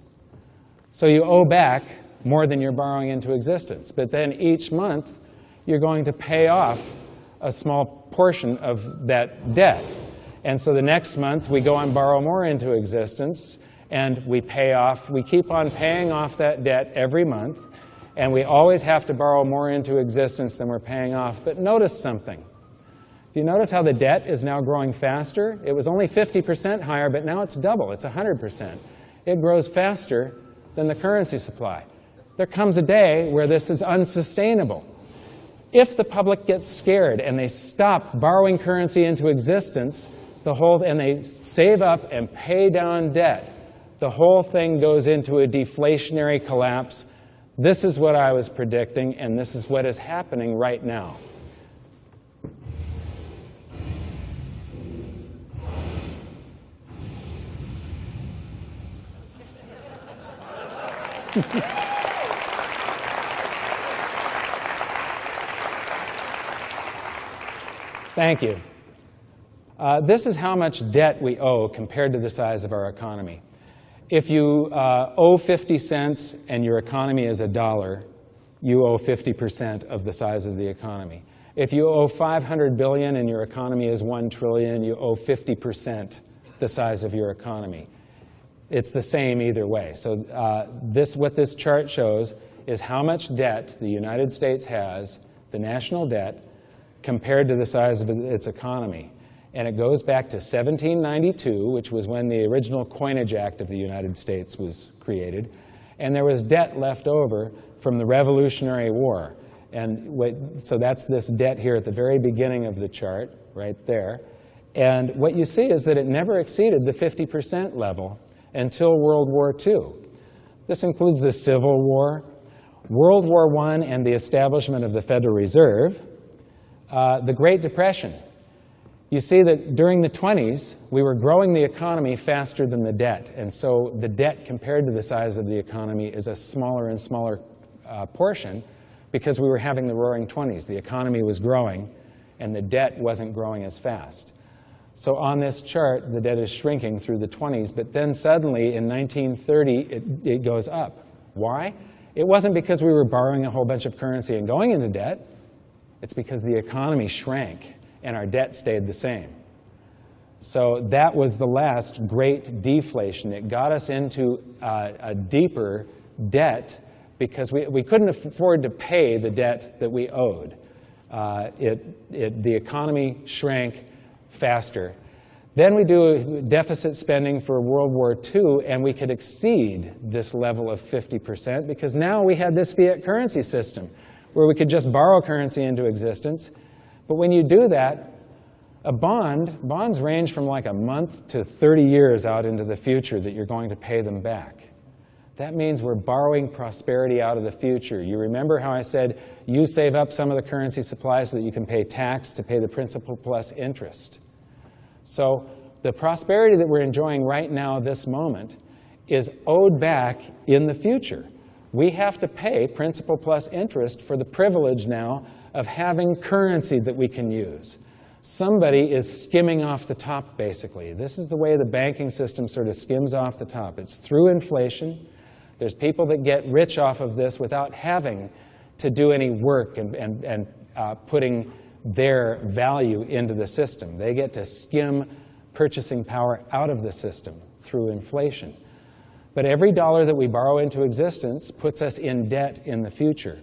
So you owe back more than you're borrowing into existence. But then each month, you're going to pay off a small portion of that debt. And so the next month, we go and borrow more into existence, and we keep on paying off that debt every month, and we always have to borrow more into existence than we're paying off. But notice something. Do you notice how the debt is now growing faster? It was only 50% higher, but now it's double. It's 100%. It grows faster than the currency supply. There comes a day where this is unsustainable. If the public gets scared and they stop borrowing currency into existence, and they save up and pay down debt, the whole thing goes into a deflationary collapse. This is what I was predicting, and this is what is happening right now. Thank you. This is how much debt we owe compared to the size of our economy. If you owe 50 cents and your economy is $1, you owe 50% of the size of the economy. If you owe 500 billion and your economy is 1 trillion, you owe 50% the size of your economy. It's the same either way. So what this chart shows is how much debt the United States has, the national debt, compared to the size of its economy. And it goes back to 1792, which was when the original Coinage Act of the United States was created. And there was debt left over from the Revolutionary War. And so that's this debt here at the very beginning of the chart, right there. And what you see is that it never exceeded the 50% level until World War II. This includes the Civil War, World War I and the establishment of the Federal Reserve, the Great Depression. You see that during the 20s, we were growing the economy faster than the debt. And so the debt compared to the size of the economy is a smaller and smaller portion because we were having the roaring 20s. The economy was growing, and the debt wasn't growing as fast. So on this chart, the debt is shrinking through the 20s, but then suddenly in 1930, it goes up. Why? It wasn't because we were borrowing a whole bunch of currency and going into debt. It's because the economy shrank and our debt stayed the same. So that was the last great deflation. It got us into a deeper debt because we couldn't afford to pay the debt that we owed. The economy shrank faster. Then we do deficit spending for World War II, and we could exceed this level of 50% because now we had this fiat currency system where we could just borrow currency into existence. But when you do that, bonds range from like a month to 30 years out into the future that you're going to pay them back. That means we're borrowing prosperity out of the future. You remember how I said you save up some of the currency supply so that you can pay tax to pay the principal plus interest. So the prosperity that we're enjoying right now, this moment, is owed back in the future. We have to pay principal plus interest for the privilege now of having currency that we can use. Somebody is skimming off the top, basically. This is the way the banking system sort of skims off the top. It's through inflation. There's people that get rich off of this without having to do any work and putting their value into the system. They get to skim purchasing power out of the system through inflation. But every dollar that we borrow into existence puts us in debt in the future.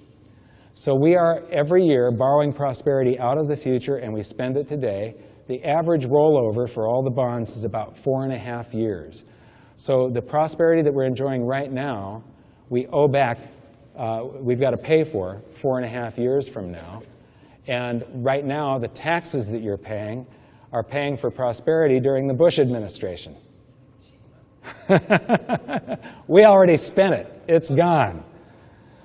So we are, every year, borrowing prosperity out of the future, and we spend it today. The average rollover for all the bonds is about 4.5 years. So the prosperity that we're enjoying right now, we owe back we've got to pay for 4.5 years from now. And right now, the taxes that you're paying are paying for prosperity during the Bush administration. We already spent it. It's gone.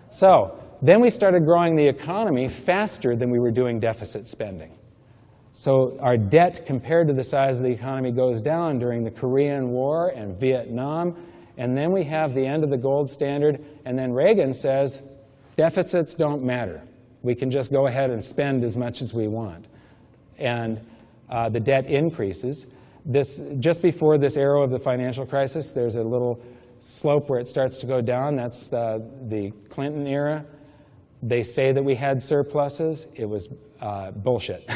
So then we started growing the economy faster than we were doing deficit spending. So our debt compared to the size of the economy goes down during the Korean War and Vietnam. And then we have the end of the gold standard. And then Reagan says, deficits don't matter. We can just go ahead and spend as much as we want. And the debt increases. Just before this arrow of the financial crisis, there's a little slope where it starts to go down. That's the Clinton era. They say that we had surpluses. It was bullshit.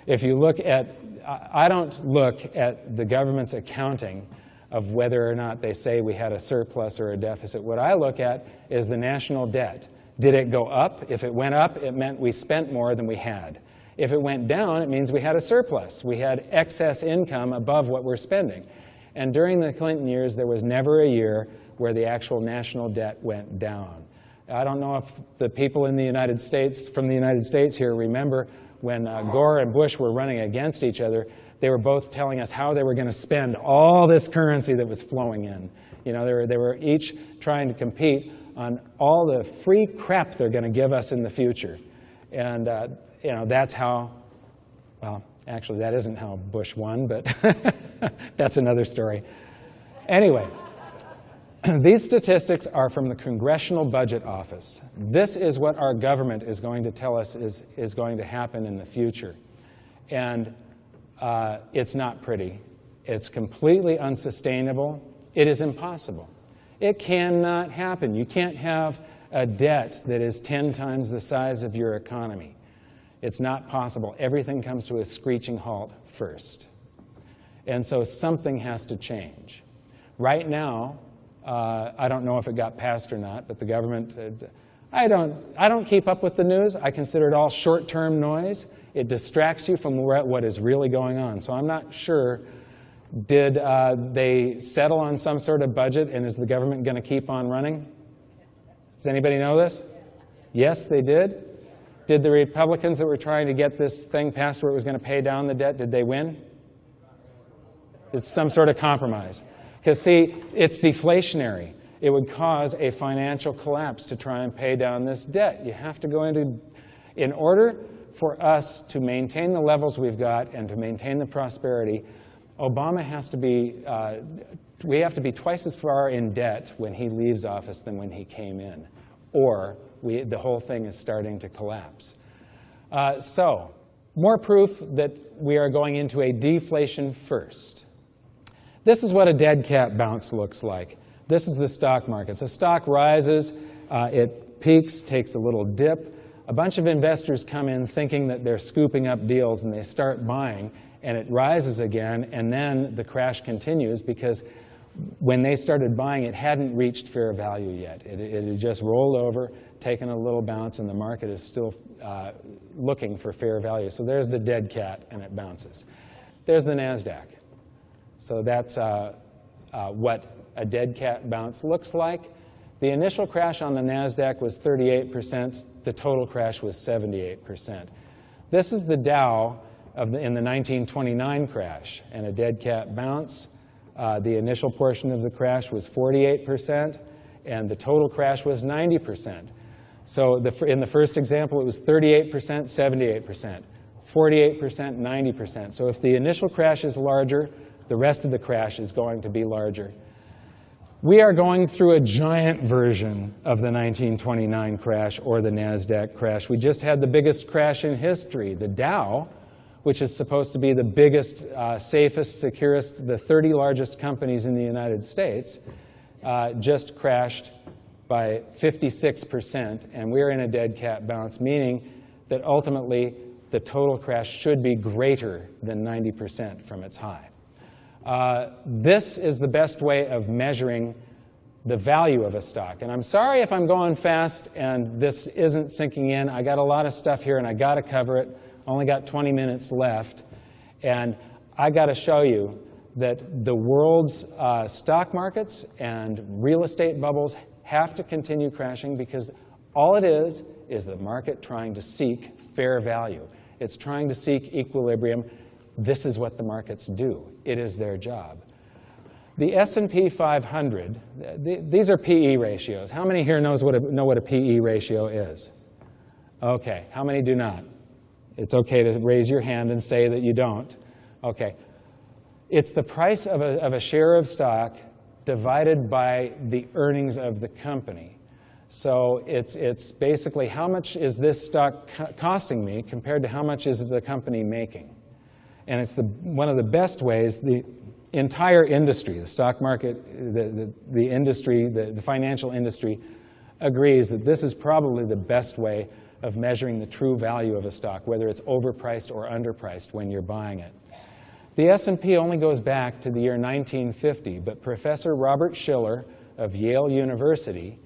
If you look at, I don't look at the government's accounting of whether or not they say we had a surplus or a deficit. What I look at is the national debt. Did it go up? If it went up, it meant we spent more than we had. If it went down, it means we had a surplus. We had excess income above what we're spending. And during the Clinton years, there was never a year where the actual national debt went down. I don't know if the people in the United States, from the United States here, remember when Gore and Bush were running against each other, they were both telling us how they were going to spend all this currency that was flowing in. You know, they were each trying to compete on all the free crap they're going to give us in the future. And you know, that's how, well, actually that isn't how Bush won, but that's another story. Anyway, these statistics are from the Congressional Budget Office. This is what our government is going to tell us is going to happen in the future. And it's not pretty. It's completely unsustainable. It is impossible. It cannot happen. You can't have a debt that is 10 times the size of your economy. It's not possible. Everything comes to a screeching halt first. And so something has to change. Right now, I don't know if it got passed or not, but the government, I don't keep up with the news. I consider it all short-term noise. It distracts you from what is really going on. So I'm not sure, did they settle on some sort of budget, and is the government going to keep on running? Does anybody know this? Yes, they did. Did the Republicans that were trying to get this thing passed where it was going to pay down the debt, did they win? It's some sort of compromise. Because, see, it's deflationary. It would cause a financial collapse to try and pay down this debt. You have to go into, in order for us to maintain the levels we've got and to maintain the prosperity, Obama has to be, we have to be twice as far in debt when he leaves office than when he came in. Or the whole thing is starting to collapse. So, more proof that we are going into a deflation first. This is what a dead cat bounce looks like. This is the stock market. So stock rises, it peaks, takes a little dip. A bunch of investors come in thinking that they're scooping up deals, and they start buying, and it rises again, and then the crash continues because when they started buying, it hadn't reached fair value yet. It had just rolled over, taken a little bounce, and the market is still looking for fair value. So there's the dead cat, and it bounces. There's the NASDAQ. So that's what a dead cat bounce looks like. The initial crash on the NASDAQ was 38%. The total crash was 78%. This is the Dow in the 1929 crash, and a dead cat bounce. The initial portion of the crash was 48%, and the total crash was 90%. So in the first example, it was 38%, 78%, 48%, 90%. So if the initial crash is larger, the rest of the crash is going to be larger. We are going through a giant version of the 1929 crash or the NASDAQ crash. We just had the biggest crash in history. The Dow, which is supposed to be the biggest, safest, securest, the 30 largest companies in the United States, just crashed by 56%, and we're in a dead cat bounce, meaning that ultimately the total crash should be greater than 90% from its high. This is the best way of measuring the value of a stock. And I'm sorry if I'm going fast and this isn't sinking in. I got a lot of stuff here and I got to cover it. Only got 20 minutes left. And I got to show you that the world's stock markets and real estate bubbles have to continue crashing because all it is the market trying to seek fair value. It's trying to seek equilibrium. This is what the markets do. It is their job. The S&P 500, these are PE ratios. How many here know what a PE ratio is? Okay, how many do not? It's okay to raise your hand and say that you don't. Okay. It's the price of a share of stock divided by the earnings of the company. So it's basically how much is this stock costing me compared to how much is the company making. And it's one of the best ways the entire industry, the stock market, the industry, the financial industry, agrees that this is probably the best way of measuring the true value of a stock, whether it's overpriced or underpriced when you're buying it. The S&P only goes back to the year 1950, but Professor Robert Shiller of Yale University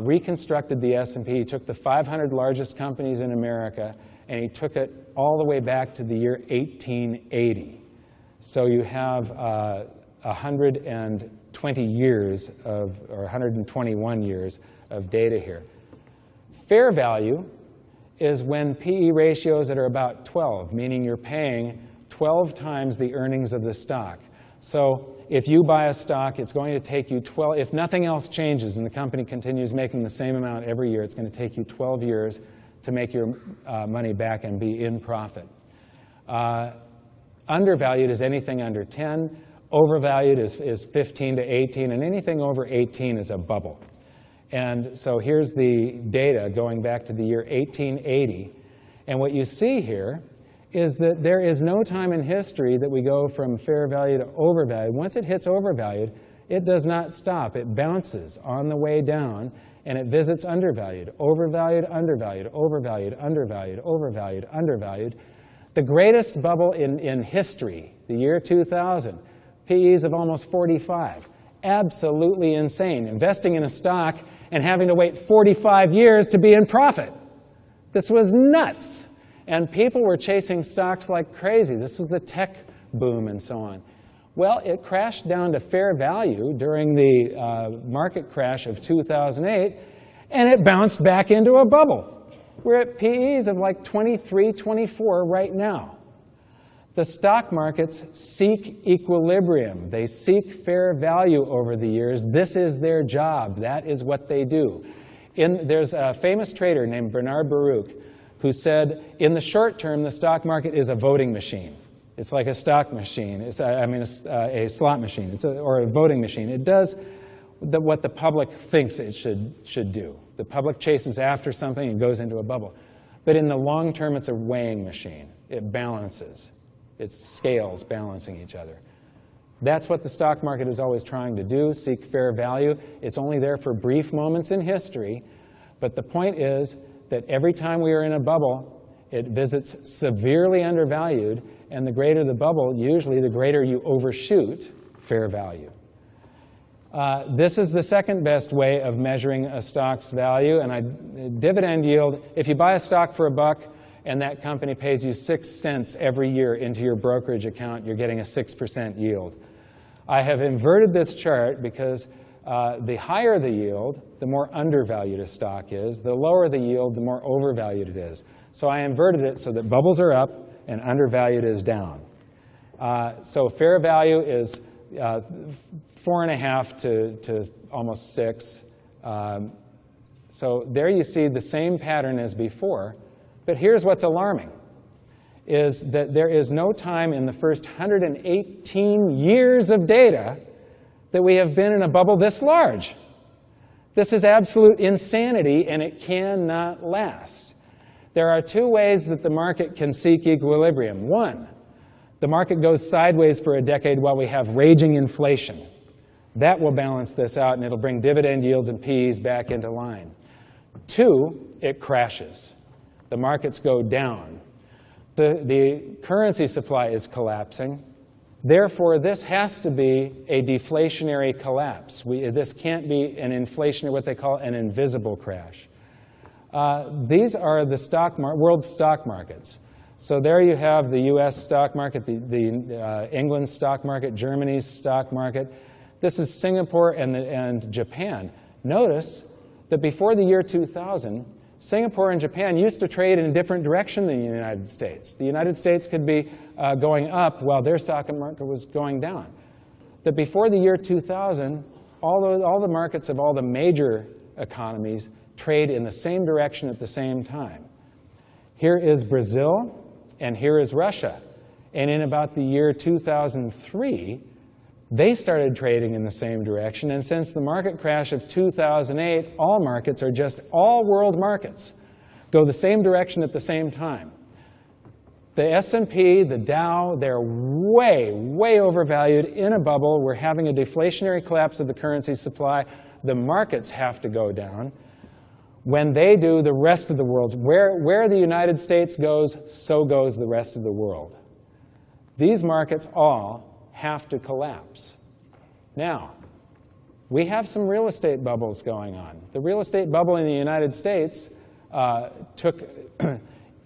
reconstructed the S&P. He took the 500 largest companies in America, and he took it all the way back to the year 1880. So you have 120 years of, or 121 years of data here. Fair value is when PE ratios that are about 12, meaning you're paying 12 times the earnings of the stock. So if you buy a stock, it's going to take you 12, if nothing else changes and the company continues making the same amount every year, it's going to take you 12 years to make your money back and be in profit. Undervalued is anything under 10. Overvalued is 15 to 18, and anything over 18 is a bubble. And so here's the data going back to the year 1880. And what you see here is that there is no time in history that we go from fair value to overvalued. Once it hits overvalued, it does not stop. It bounces on the way down, and it visits undervalued, overvalued, undervalued, overvalued, undervalued, overvalued, undervalued. The greatest bubble in history, the year 2000, PEs of almost 45. Absolutely insane. Investing in a stock and having to wait 45 years to be in profit. This was nuts. And people were chasing stocks like crazy. This was the tech boom and so on. Well, it crashed down to fair value during the market crash of 2008, and it bounced back into a bubble. We're at PEs of like 23, 24 right now. The stock markets seek equilibrium. They seek fair value over the years. This is their job. That is what they do. There's a famous trader named Bernard Baruch who said, in the short term, the stock market is a voting machine. It's like a stock machine. It's a slot machine, or a voting machine. It does what the public thinks it should do. The public chases after something and goes into a bubble. But in the long term, it's a weighing machine. It balances. It's scales balancing each other. That's what the stock market is always trying to do, seek fair value. It's only there for brief moments in history. But the point is that every time we are in a bubble, it visits severely undervalued. And the greater the bubble, usually the greater you overshoot fair value. This is the second best way of measuring a stock's value. And dividend yield, if you buy a stock for $1 and that company pays you 6 cents every year into your brokerage account, you're getting a 6% yield. I have inverted this chart because the higher the yield, the more undervalued a stock is. The lower the yield, the more overvalued it is. So I inverted it so that bubbles are up and undervalued is down. So fair value is 4.5 to almost 6. So there you see the same pattern as before. But here's what's alarming, is that there is no time in the first 118 years of data that we have been in a bubble this large. This is absolute insanity, and it cannot last. There are two ways that the market can seek equilibrium. One, the market goes sideways for a decade while we have raging inflation. That will balance this out, and it'll bring dividend yields and PEs back into line. Two, it crashes. The markets go down. The currency supply is collapsing. Therefore, this has to be a deflationary collapse. This can't be an inflationary, what they call an invisible crash. These are the world stock markets. So there you have the US stock market, the England stock market, Germany's stock market. This is Singapore and Japan. Notice that before the year 2000, Singapore and Japan used to trade in a different direction than the United States. The United States could be going up while their stock market was going down. That before the year 2000, all the markets of all the major economies trade in the same direction at the same time. Here is Brazil, and here is Russia. And in about the year 2003, they started trading in the same direction. And since the market crash of 2008, all markets are just all world markets go the same direction at the same time. The S&P, the Dow, they're way, way overvalued in a bubble. We're having a deflationary collapse of the currency supply. The markets have to go down. When they do, the rest of the world, where the United States goes, so goes the rest of the world. These markets all have to collapse. Now, we have some real estate bubbles going on. The real estate bubble in the United States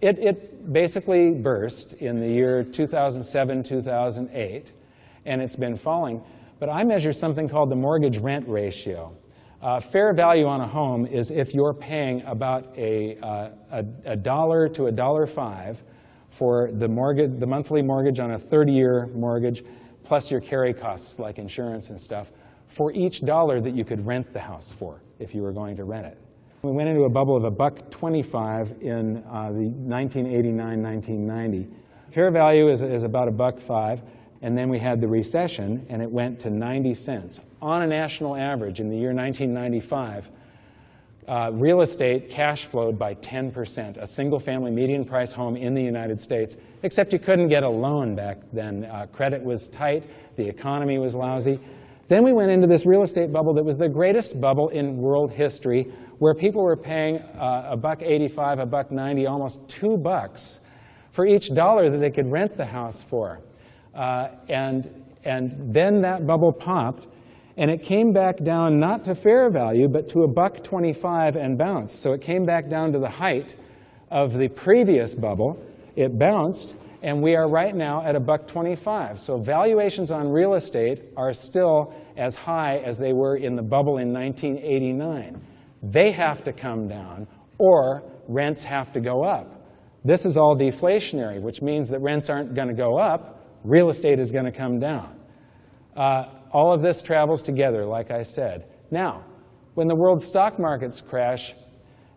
it basically burst in the year 2007, 2008, and it's been falling. But I measure something called the mortgage rent ratio. Fair value on a home is if you're paying about $1 to $1.05 for the monthly mortgage on a 30-year mortgage, plus your carry costs like insurance and stuff, for each dollar that you could rent the house for if you were going to rent it. We went into a bubble of $1.25 in the 1989-1990. Fair value is about $1.05, and then we had the recession, and it went to 90 cents. On a national average, in the year 1995, real estate cash flowed by 10%, a single-family median price home in the United States, except you couldn't get a loan back then. Credit was tight, the economy was lousy. Then we went into this real estate bubble that was the greatest bubble in world history, where people were paying $1.85, $1.90, almost $2 for each dollar that they could rent the house for. And then that bubble popped, and it came back down not to fair value, but to $1.25 and bounced. So it came back down to the height of the previous bubble. It bounced, and we are right now at $1.25. So valuations on real estate are still as high as they were in the bubble in 1989. They have to come down, or rents have to go up. This is all deflationary, which means that rents aren't going to go up, real estate is going to come down. All of this travels together, like I said. Now, when the world stock markets crash,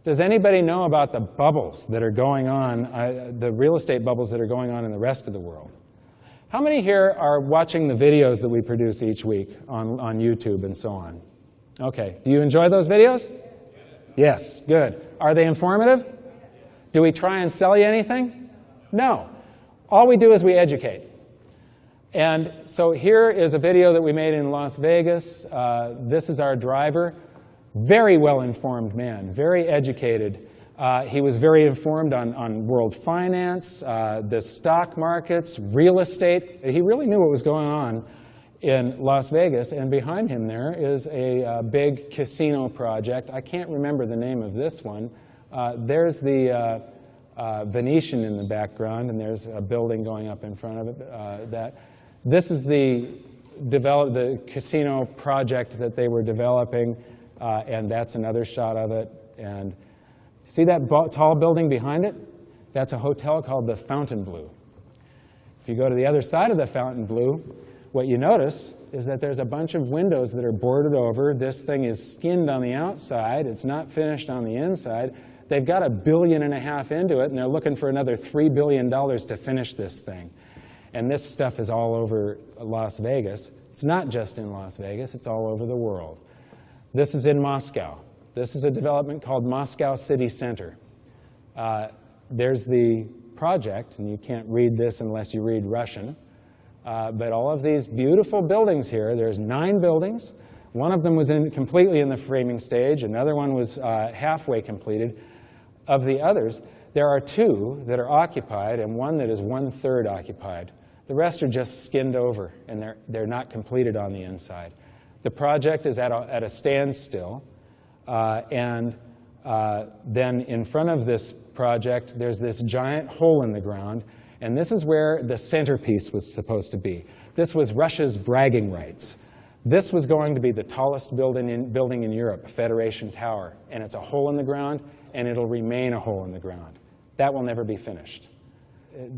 does anybody know about the bubbles that are going on, the real estate bubbles that are going on in the rest of the world? How many here are watching the videos that we produce each week on YouTube and so on? Okay. Do you enjoy those videos? Yes, good. Are they informative? Do we try and sell you anything? No. All we do is we educate. And so here is a video that we made in Las Vegas. This is our driver. Very well-informed man, very educated. He was very informed on world finance, the stock markets, real estate. He really knew what was going on in Las Vegas. And behind him there is a big casino project. I can't remember the name of this one. There's the Venetian in the background, and there's a building going up in front of it. This is the casino project that they were developing, and that's another shot of it. And see that tall building behind it? That's a hotel called the Fontainebleau. If you go to the other side of the Fontainebleau, what you notice is that there's a bunch of windows that are boarded over. This thing is skinned on the outside. It's not finished on the inside. They've got $1.5 billion into it, and they're looking for another $3 billion to finish this thing. And this stuff is all over Las Vegas. It's not just in Las Vegas. It's all over the world. This is in Moscow. This is a development called Moscow City Center. There's the project, and you can't read this unless you read Russian. But all of these beautiful buildings here, there's 9 buildings. One of them was completely in the framing stage. Another one was halfway completed. Of the others, there are 2 that are occupied and 1 that is 1/3 occupied. The rest are just skinned over, and they're not completed on the inside. The project is at a standstill, and then in front of this project, there's this giant hole in the ground, and this is where the centerpiece was supposed to be. This was Russia's bragging rights. This was going to be the tallest building in Europe, Federation Tower, and it's a hole in the ground, and it'll remain a hole in the ground. That will never be finished.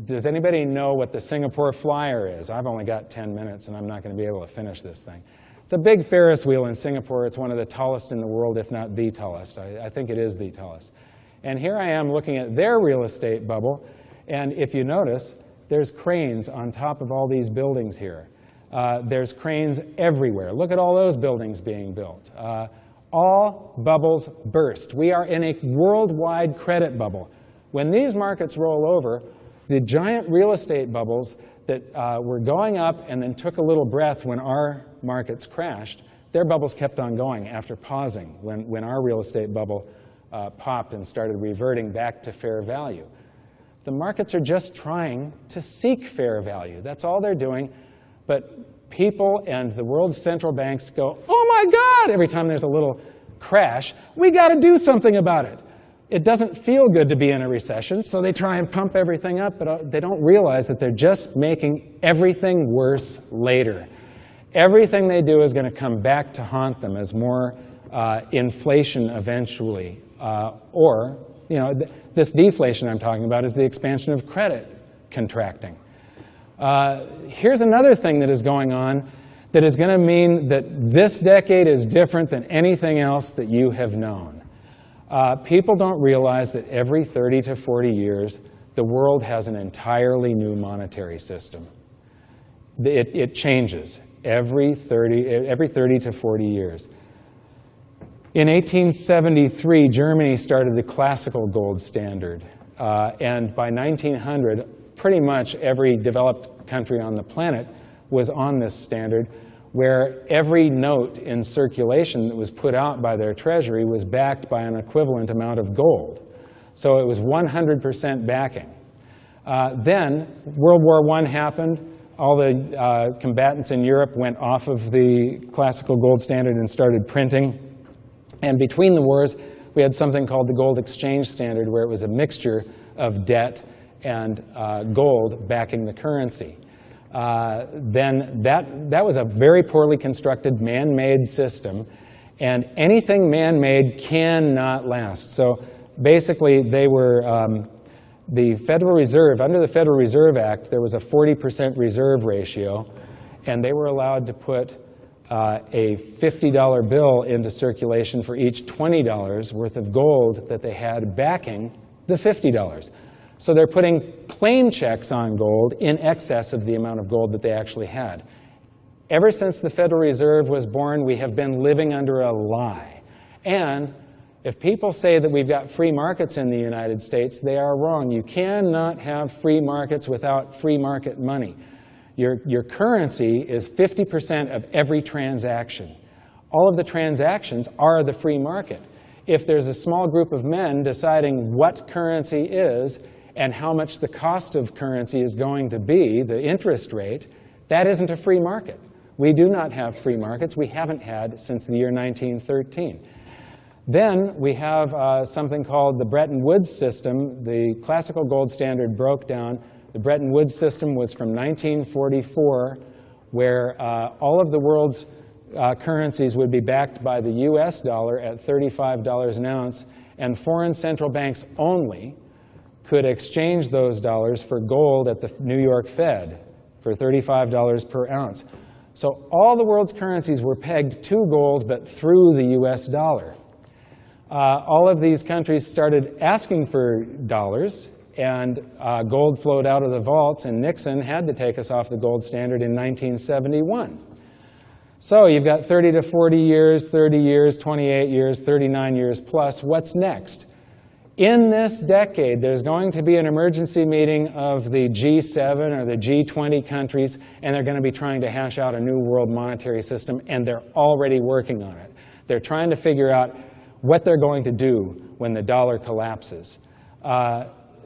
Does anybody know what the Singapore Flyer is? I've only got 10 minutes, and I'm not going to be able to finish this thing. It's a big Ferris wheel in Singapore. It's one of the tallest in the world, if not the tallest. I think it is the tallest. And here I am looking at their real estate bubble, and if you notice, there's cranes on top of all these buildings here. There's cranes everywhere. Look at all those buildings being built. All bubbles burst. We are in a worldwide credit bubble. When these markets roll over, the giant real estate bubbles that were going up and then took a little breath when our markets crashed, their bubbles kept on going after pausing when our real estate bubble popped and started reverting back to fair value. The markets are just trying to seek fair value. That's all they're doing. But people and the world's central banks go, oh my God, every time there's a little crash, we got to do something about it. It doesn't feel good to be in a recession, so they try and pump everything up, but they don't realize that they're just making everything worse later. Everything they do is going to come back to haunt them as more inflation eventually. Or, this deflation I'm talking about is the expansion of credit contracting. Here's another thing that is going on that is going to mean that this decade is different than anything else that you have known. People don't realize that every 30 to 40 years, the world has an entirely new monetary system. It changes every 30 to 40 years. In 1873, Germany started the classical gold standard. And by 1900, pretty much every developed country on the planet was on this standard, where every note in circulation that was put out by their treasury was backed by an equivalent amount of gold. So it was 100% backing. Then World War I happened. All the combatants in Europe went off of the classical gold standard and started printing. And between the wars, we had something called the gold exchange standard, where it was a mixture of debt and gold backing the currency. Then that was a very poorly constructed man-made system, and anything man-made cannot last. So basically, they were the Federal Reserve, under the Federal Reserve Act, there was a 40% reserve ratio, and they were allowed to put a $50 bill into circulation for each $20 worth of gold that they had backing the $50. So they're putting claim checks on gold in excess of the amount of gold that they actually had. Ever since the Federal Reserve was born, we have been living under a lie. And if people say that we've got free markets in the United States, they are wrong. You cannot have free markets without free market money. Your currency is 50% of every transaction. All of the transactions are the free market. If there's a small group of men deciding what currency is and how much the cost of currency is going to be, the interest rate, that isn't a free market. We do not have free markets. We haven't had since the year 1913. Then we have something called the Bretton Woods system. The classical gold standard broke down. The Bretton Woods system was from 1944, where all of the world's currencies would be backed by the US dollar at $35 an ounce, and foreign central banks only could exchange those dollars for gold at the New York Fed for $35 per ounce. So all the world's currencies were pegged to gold, but through the US dollar. All of these countries started asking for dollars, and gold flowed out of the vaults, and Nixon had to take us off the gold standard in 1971. So you've got 30 to 40 years, 30 years, 28 years, 39 years plus. What's next? In this decade, there's going to be an emergency meeting of the G7 or the G20 countries, and they're going to be trying to hash out a new world monetary system, and they're already working on it. They're trying to figure out what they're going to do when the dollar collapses.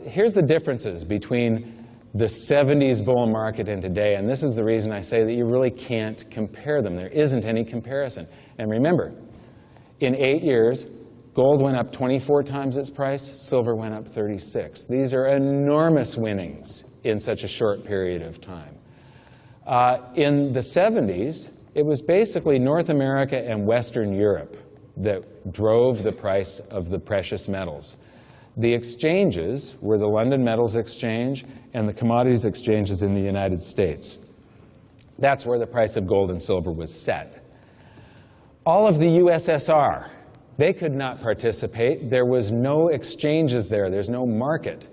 Here's the differences between the 70s bull market and today, and this is the reason I say that you really can't compare them. There isn't any comparison. And remember, in 8 years, gold went up 24 times its price, silver went up 36. These are enormous winnings in such a short period of time. In the 70s, It was basically North America and Western Europe that drove the price of the precious metals. The exchanges were the London Metals Exchange and the commodities exchanges in the United States. That's where the price of gold and silver was set. All of the USSR, they could not participate. There was no exchanges there. There's no market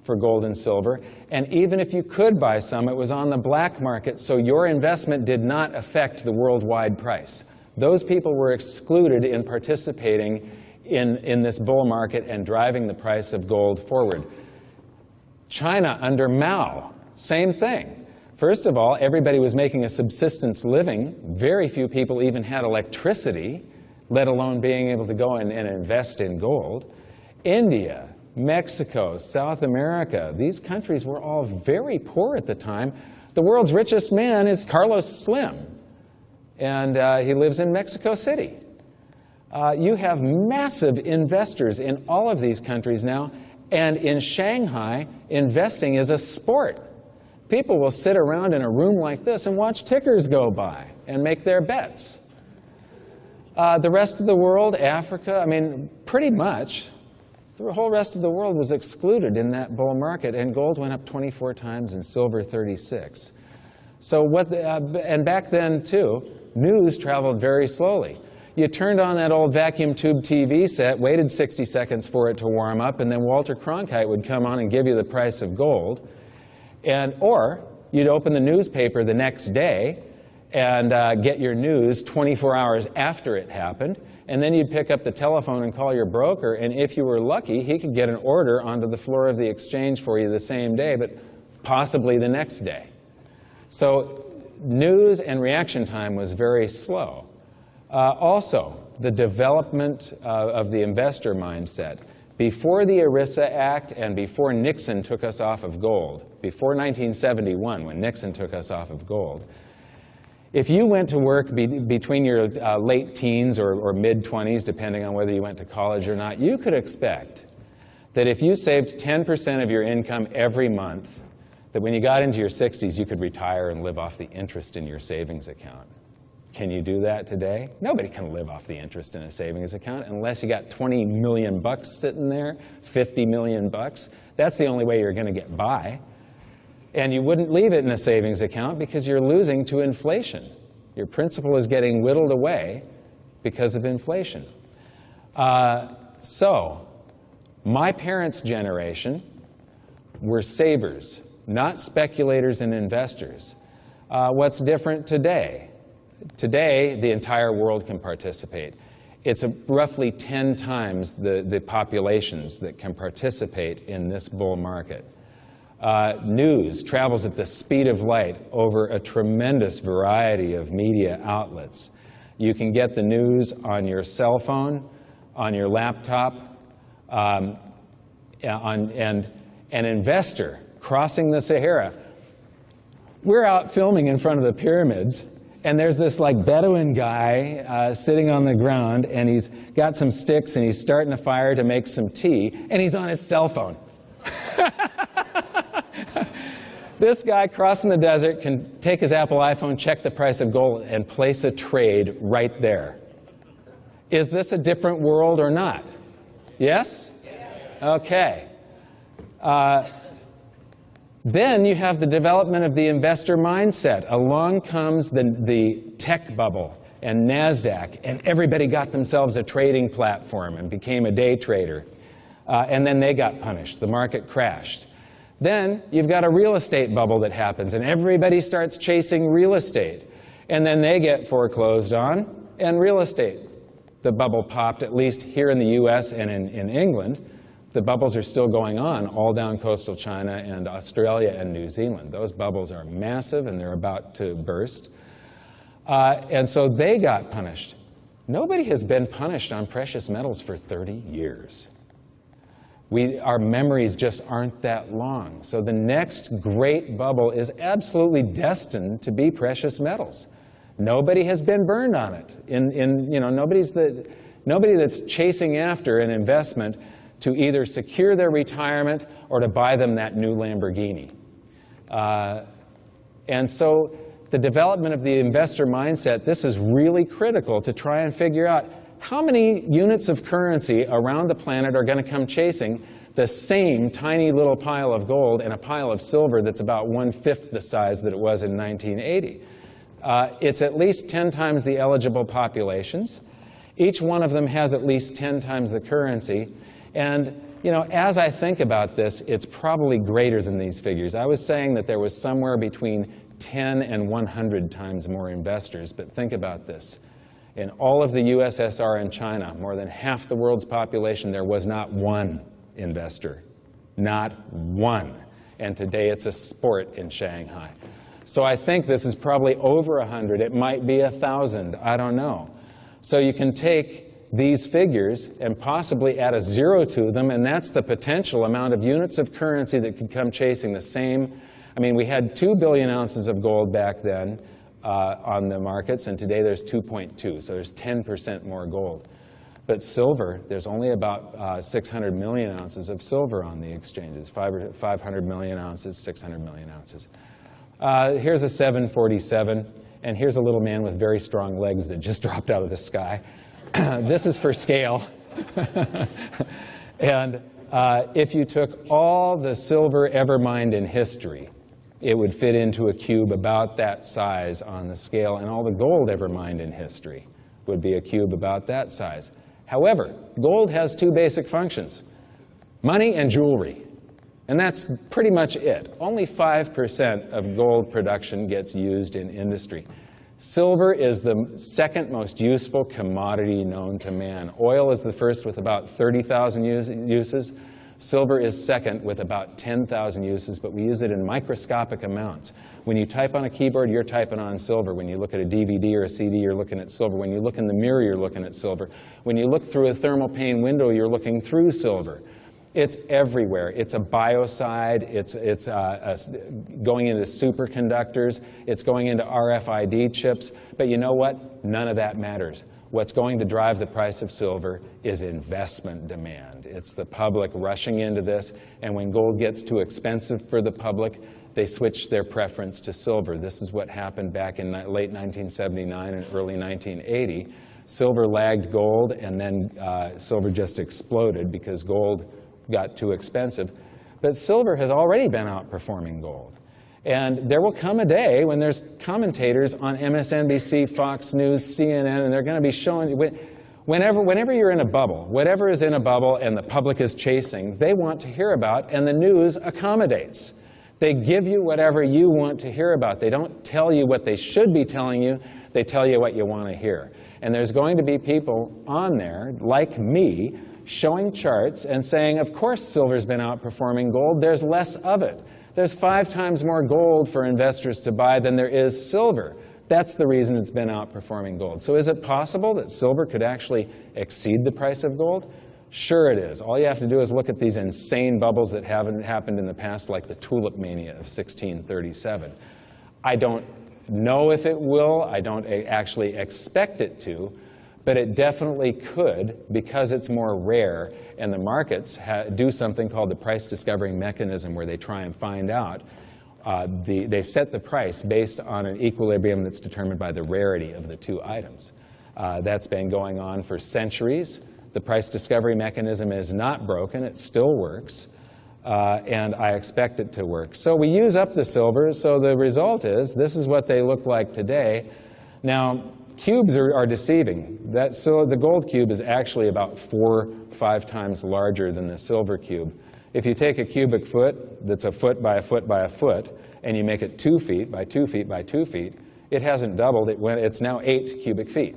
for gold and silver. And even if you could buy some, it was on the black market, so your investment did not affect the worldwide price. Those people were excluded in participating in this bull market and driving the price of gold forward. China under Mao, same thing. First of all, everybody was making a subsistence living. Very few people even had electricity, let alone being able to go and invest in gold. India, Mexico, South America, these countries were all very poor at the time. The world's richest man is Carlos Slim, and he lives in Mexico City. You have massive investors in all of these countries now, and in Shanghai, investing is a sport. People will sit around in a room like this and watch tickers go by and make their bets. The rest of the world, Africa, I mean, pretty much, the whole rest of the world was excluded in that bull market, and gold went up 24 times and silver 36. So and back then, too, news traveled very slowly. You turned on that old vacuum tube TV set, waited 60 seconds for it to warm up, and then Walter Cronkite would come on and give you the price of gold. Or you'd open the newspaper the next day and get your news 24 hours after it happened. And then you'd pick up the telephone and call your broker, and if you were lucky, he could get an order onto the floor of the exchange for you the same day, but possibly the next day. So news and reaction time was very slow. Also, the development of the investor mindset. Before the ERISA Act and before Nixon took us off of gold, before 1971, when Nixon took us off of gold, if you went to work between your late teens or mid-20s, depending on whether you went to college or not, you could expect that if you saved 10% of your income every month, that when you got into your 60s, you could retire and live off the interest in your savings account. Can you do that today? Nobody can live off the interest in a savings account unless you got 20 million bucks sitting there, 50 million bucks. That's the only way you're going to get by. And you wouldn't leave it in a savings account because you're losing to inflation. Your principal is getting whittled away because of inflation. So, my parents' generation were savers, not speculators and investors. What's different today? Today, the entire world can participate. It's roughly 10 times the populations that can participate in this bull market. News travels at the speed of light over a tremendous variety of media outlets. You can get the news on your cell phone, on your laptop, and an investor crossing the Sahara. We're out filming in front of the pyramids, and there's this like Bedouin guy sitting on the ground, and he's got some sticks, and he's starting a fire to make some tea, and he's on his cell phone. This guy crossing the desert can take his Apple iPhone, check the price of gold, and place a trade right there. Is this a different world or not? Yes? Yes. Okay. Then you have the development of the investor mindset. Along comes the tech bubble and NASDAQ, and everybody got themselves a trading platform and became a day trader. And then they got punished. The market crashed. Then you've got a real estate bubble that happens, and everybody starts chasing real estate. And then they get foreclosed on, and real estate. The bubble popped, at least here in the US and in England. The bubbles are still going on all down coastal China and Australia and New Zealand. Those bubbles are massive, and they're about to burst. And so they got punished. Nobody has been punished on precious metals for 30 years. Our memories just aren't that long. So the next great bubble is absolutely destined to be precious metals. Nobody has been burned on it. Nobody that's chasing after an investment to either secure their retirement or to buy them that new Lamborghini. And so the development of the investor mindset, this is really critical to try and figure out how many units of currency around the planet are going to come chasing the same tiny little pile of gold and a pile of silver that's about 1/5 the size that it was in 1980. It's at least 10 times the eligible populations. Each one of them has at least 10 times the currency. And you know, as I think about this, it's probably greater than these figures. I was saying that there was somewhere between 10 and 100 times more investors, but think about this. In all of the USSR and China, more than half the world's population, there was not one investor. Not one. And today it's a sport in Shanghai. So I think this is probably over 100. It might be 1,000. I don't know. So you can take these figures and possibly add a zero to them, and that's the potential amount of units of currency that could come chasing the same. I mean, we had 2 billion ounces of gold back then on the markets, and today there's 2.2, so there's 10% more gold. But silver, there's only about 600 million ounces of silver on the exchanges, 500 million ounces, 600 million ounces. Here's a 747, and here's a little man with very strong legs that just dropped out of the sky. This is for scale. And if you took all the silver ever mined in history, it would fit into a cube about that size on the scale, and all the gold ever mined in history would be a cube about that size. However, gold has two basic functions: money and jewelry. And that's pretty much it. Only 5% of gold production gets used in industry. Silver is the second most useful commodity known to man. Oil is the first with about 30,000 uses. Silver is second with about 10,000 uses, but we use it in microscopic amounts. When you type on a keyboard, you're typing on silver. When you look at a DVD or a CD, you're looking at silver. When you look in the mirror, you're looking at silver. When you look through a thermal pane window, you're looking through silver. It's everywhere. It's a biocide. It's going into superconductors. It's going into RFID chips. But you know what? None of that matters. What's going to drive the price of silver is investment demand. It's the public rushing into this. And when gold gets too expensive for the public, they switch their preference to silver. This is what happened back in late 1979 and early 1980. Silver lagged gold, and then silver just exploded because gold got too expensive. But silver has already been outperforming gold. And there will come a day when there's commentators on MSNBC, Fox News, CNN, and they're going to be showing, whenever you're in a bubble, whatever is in a bubble and the public is chasing, they want to hear about, and the news accommodates. They give you whatever you want to hear about. They don't tell you what they should be telling you. They tell you what you want to hear. And there's going to be people on there, like me, showing charts and saying, of course silver's been outperforming gold. There's less of it. There's 5 times more gold for investors to buy than there is silver. That's the reason it's been outperforming gold. So is it possible that silver could actually exceed the price of gold? Sure it is. All you have to do is look at these insane bubbles that haven't happened in the past, like the tulip mania of 1637. I don't know if it will. I don't actually expect it to. But it definitely could, because it's more rare, and the markets do something called the price discovery mechanism, where they try and find out. They set the price based on an equilibrium that's determined by the rarity of the two items. That's been going on for centuries. The price discovery mechanism is not broken. It still works, and I expect it to work. So we use up the silver, so the result is this is what they look like today. Now, cubes are deceiving. So the gold cube is actually about 4 or 5 times larger than the silver cube. If you take a cubic foot that's a foot by a foot by a foot, and you make it 2 feet by 2 feet by 2 feet, it hasn't doubled. It's now 8 cubic feet.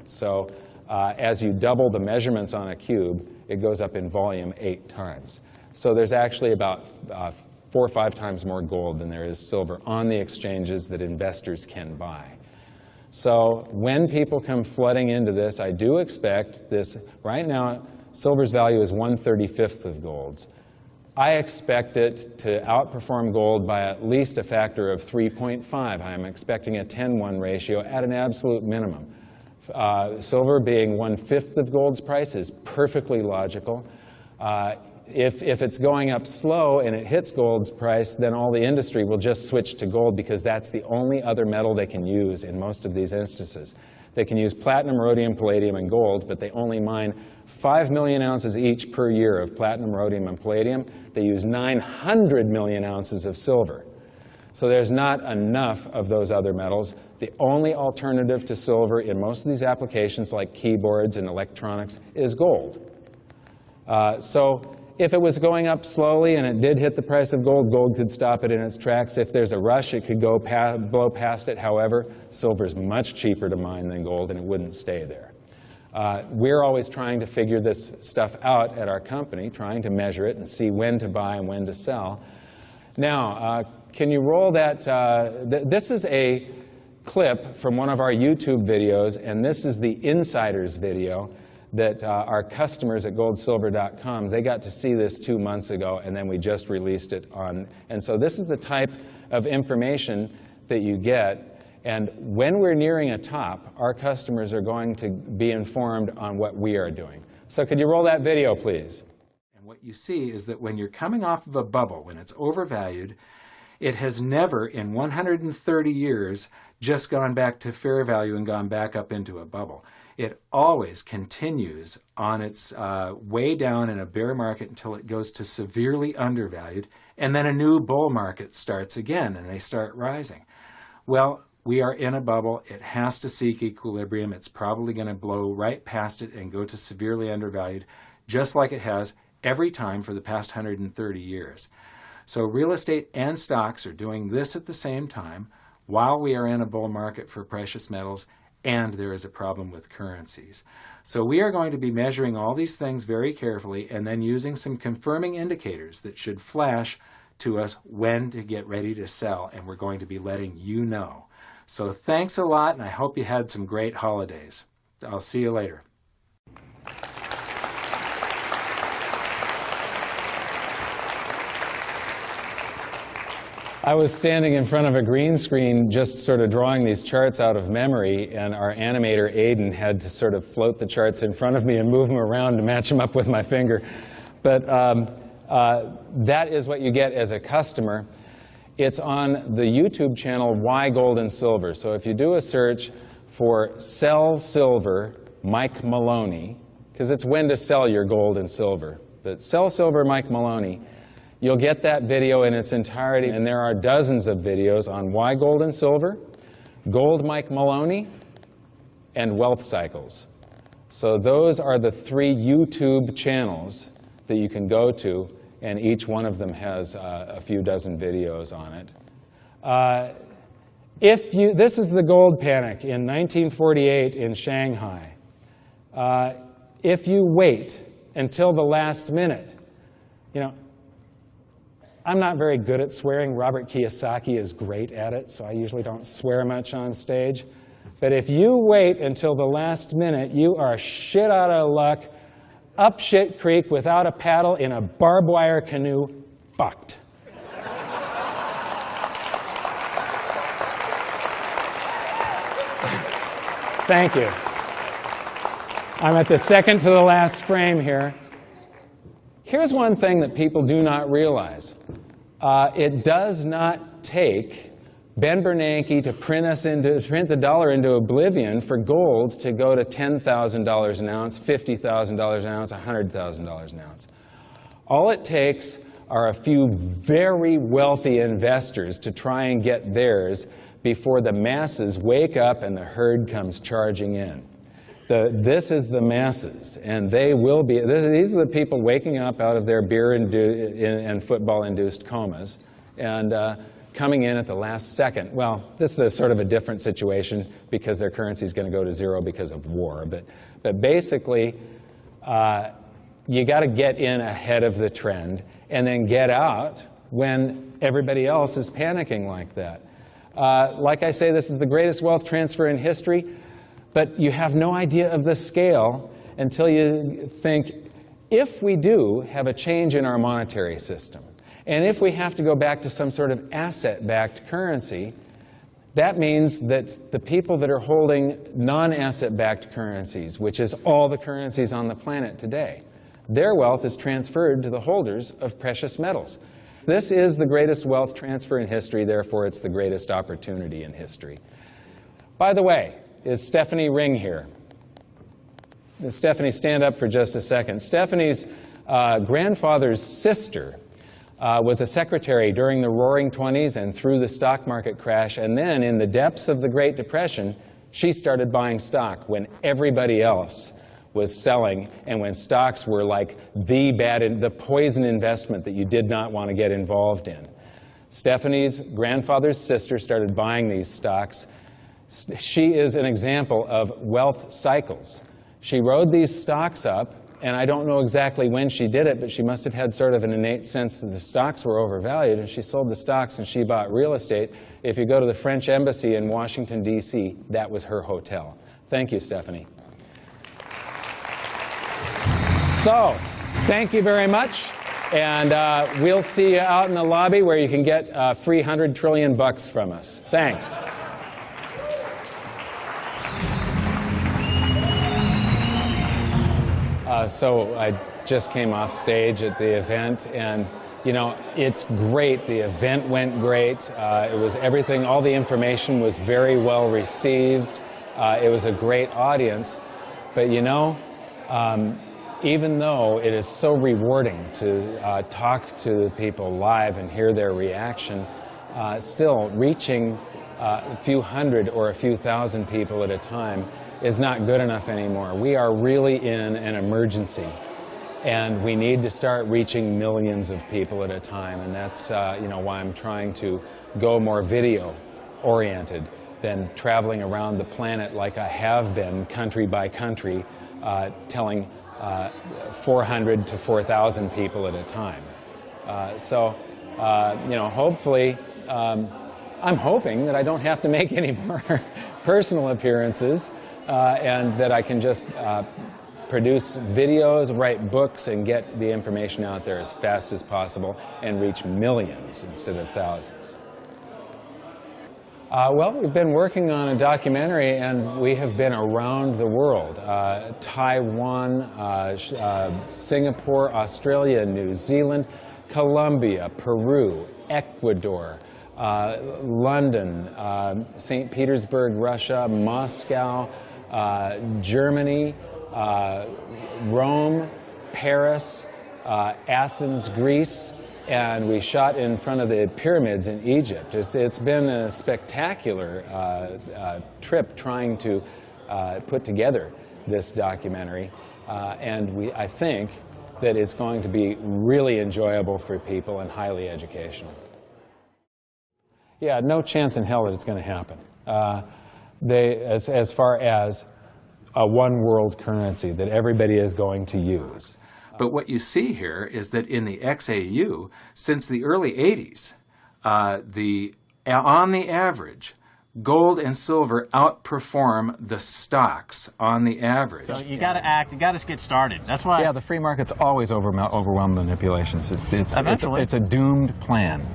So as you double the measurements on a cube, it goes up in volume 8 times. So there's actually about 4 or 5 times more gold than there is silver on the exchanges that investors can buy. So when people come flooding into this, I do expect this. Right now, silver's value is 1/35 of gold's. I expect it to outperform gold by at least a factor of 3.5. I'm expecting a 10-1 ratio at an absolute minimum. Silver being 1/5 of gold's price is perfectly logical. If it's going up slow and it hits gold's price, then all the industry will just switch to gold because that's the only other metal they can use in most of these instances. They can use platinum, rhodium, palladium, and gold, but they only mine 5 million ounces each per year of platinum, rhodium, and palladium. They use 900 million ounces of silver. So there's not enough of those other metals. The only alternative to silver in most of these applications, like keyboards and electronics, is gold. So if it was going up slowly and it did hit the price of gold, gold could stop it in its tracks. If there's a rush, it could go blow past it. However, silver is much cheaper to mine than gold, and it wouldn't stay there. We're always trying to figure this stuff out at our company, trying to measure it and see when to buy and when to sell. Now, can you roll that? This is a clip from one of our YouTube videos, and this is the Insiders video that our customers at goldsilver.com, they got to see this 2 months ago, and then we just released it on. And so this is the type of information that you get. And when we're nearing a top, our customers are going to be informed on what we are doing. So could you roll that video, please? And what you see is that when you're coming off of a bubble, when it's overvalued, it has never in 130 years just gone back to fair value and gone back up into a bubble. It always continues on its way down in a bear market until it goes to severely undervalued, and then a new bull market starts again, and they start rising. Well, we are in a bubble. It has to seek equilibrium. It's probably going to blow right past it and go to severely undervalued, just like it has every time for the past 130 years. So real estate and stocks are doing this at the same time while we are in a bull market for precious metals, and there is a problem with currencies. So we are going to be measuring all these things very carefully and then using some confirming indicators that should flash to us when to get ready to sell, and we're going to be letting you know. So thanks a lot, and I hope you had some great holidays. I'll see you later. I was standing in front of a green screen just sort of drawing these charts out of memory, and our animator Aiden had to sort of float the charts in front of me and move them around to match them up with my finger. But that is what you get as a customer. It's on the YouTube channel Why Gold and Silver. So if you do a search for Sell Silver Mike Maloney, because it's when to sell your gold and silver, but Sell Silver Mike Maloney, you'll get that video in its entirety, and there are dozens of videos on why gold and silver, Gold Mike Maloney, and Wealth Cycles. So those are the 3 YouTube channels that you can go to, and each one of them has a few dozen videos on it. This is the gold panic in 1948 in Shanghai. If you wait until the last minute, you know, I'm not very good at swearing. Robert Kiyosaki is great at it, so I usually don't swear much on stage. But if you wait until the last minute, you are shit out of luck, up shit creek without a paddle in a barbed wire canoe, fucked. Thank you. I'm at the second to the last frame here. Here's one thing that people do not realize. It does not take Ben Bernanke to print the dollar into oblivion for gold to go to $10,000 an ounce, $50,000 an ounce, $100,000 an ounce. All it takes are a few very wealthy investors to try and get theirs before the masses wake up and the herd comes charging in. This is the masses, and they will be. These are the people waking up out of their beer and football-induced comas and coming in at the last second. Well, this is a sort of a different situation because their currency is going to go to zero because of war. But basically, you got to get in ahead of the trend and then get out when everybody else is panicking like that. Like I say, this is the greatest wealth transfer in history. But you have no idea of the scale until you think, if we do have a change in our monetary system, and if we have to go back to some sort of asset-backed currency, that means that the people that are holding non-asset-backed currencies, which is all the currencies on the planet today, their wealth is transferred to the holders of precious metals. This is the greatest wealth transfer in history, therefore it's the greatest opportunity in history. By the way, is Stephanie Ring here? Stephanie, stand up for just a second. Stephanie's grandfather's sister was a secretary during the Roaring '20s and through the stock market crash, and then in the depths of the Great Depression, she started buying stock when everybody else was selling and when stocks were like the poison investment that you did not want to get involved in. Stephanie's grandfather's sister started buying these stocks. She is an example of wealth cycles. She rode these stocks up, and I don't know exactly when she did it, but she must have had sort of an innate sense that the stocks were overvalued, and she sold the stocks and she bought real estate. If you go to the French Embassy in Washington, D.C., that was her hotel. Thank you, Stephanie. So, thank you very much, and we'll see you out in the lobby where you can get free $100 trillion from us. Thanks. So I just came off stage at the event, and you know, it's great. The event went great. It was everything, all the information was very well received. It was a great audience. But you know, even though it is so rewarding to talk to the people live and hear their reaction, still reaching a few hundred or a few thousand people at a time is not good enough anymore. We are really in an emergency, and we need to start reaching millions of people at a time, and that's you know, why I'm trying to go more video-oriented than traveling around the planet like I have been, country by country, telling 400 to 4,000 people at a time. You know, hopefully, I'm hoping that I don't have to make any more personal appearances, and that I can just produce videos, write books, and get the information out there as fast as possible and reach millions instead of thousands. Well, we've been working on a documentary, and we have been around the world. Taiwan, Singapore, Australia, New Zealand, Colombia, Peru, Ecuador, London, St. Petersburg, Russia, Moscow, Germany, Rome, Paris, Athens, Greece, and we shot in front of the pyramids in Egypt. It's been a spectacular trip trying to put together this documentary, and I think that it's going to be really enjoyable for people and highly educational. Yeah, no chance in hell that it's going to happen. As far as a one-world currency that everybody is going to use. But what you see here is that in the XAU, since the early 80s, on the average, gold and silver outperform the stocks on the average. So you got to act, you got to get started. That's why. Yeah, the free market's always overwhelmed manipulations. It's a doomed plan.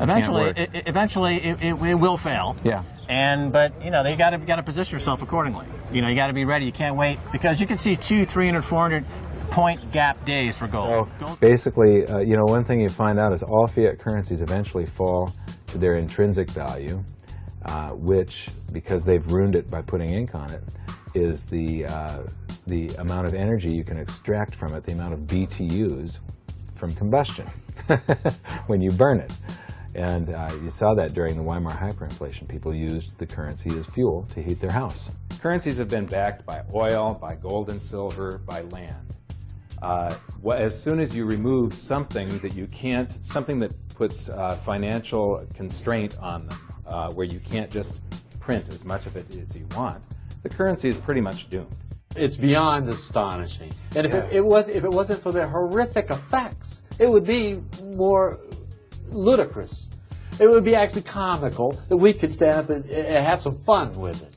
Eventually, it will fail. Yeah. But you know, you got to position yourself accordingly. You know, you got to be ready. You can't wait, because you can see 200, 300, 400 point gap days for gold. So basically, you know, one thing you find out is all fiat currencies eventually fall to their intrinsic value, which, because they've ruined it by putting ink on it, is the amount of energy you can extract from it, the amount of BTUs from combustion when you burn it. And you saw that during the Weimar hyperinflation. People used the currency as fuel to heat their house. Currencies have been backed by oil, by gold and silver, by land. As soon as you remove something that you can't, something that puts financial constraint on them, where you can't just print as much of it as you want, the currency is pretty much doomed. It's beyond astonishing. And if it wasn't for the horrific effects, it would be more ludicrous. It would be actually comical that we could stand up and have some fun with it.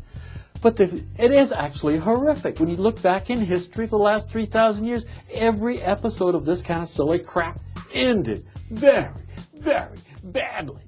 But it is actually horrific. When you look back in history, the last 3,000 years, every episode of this kind of silly crap ended very, very badly.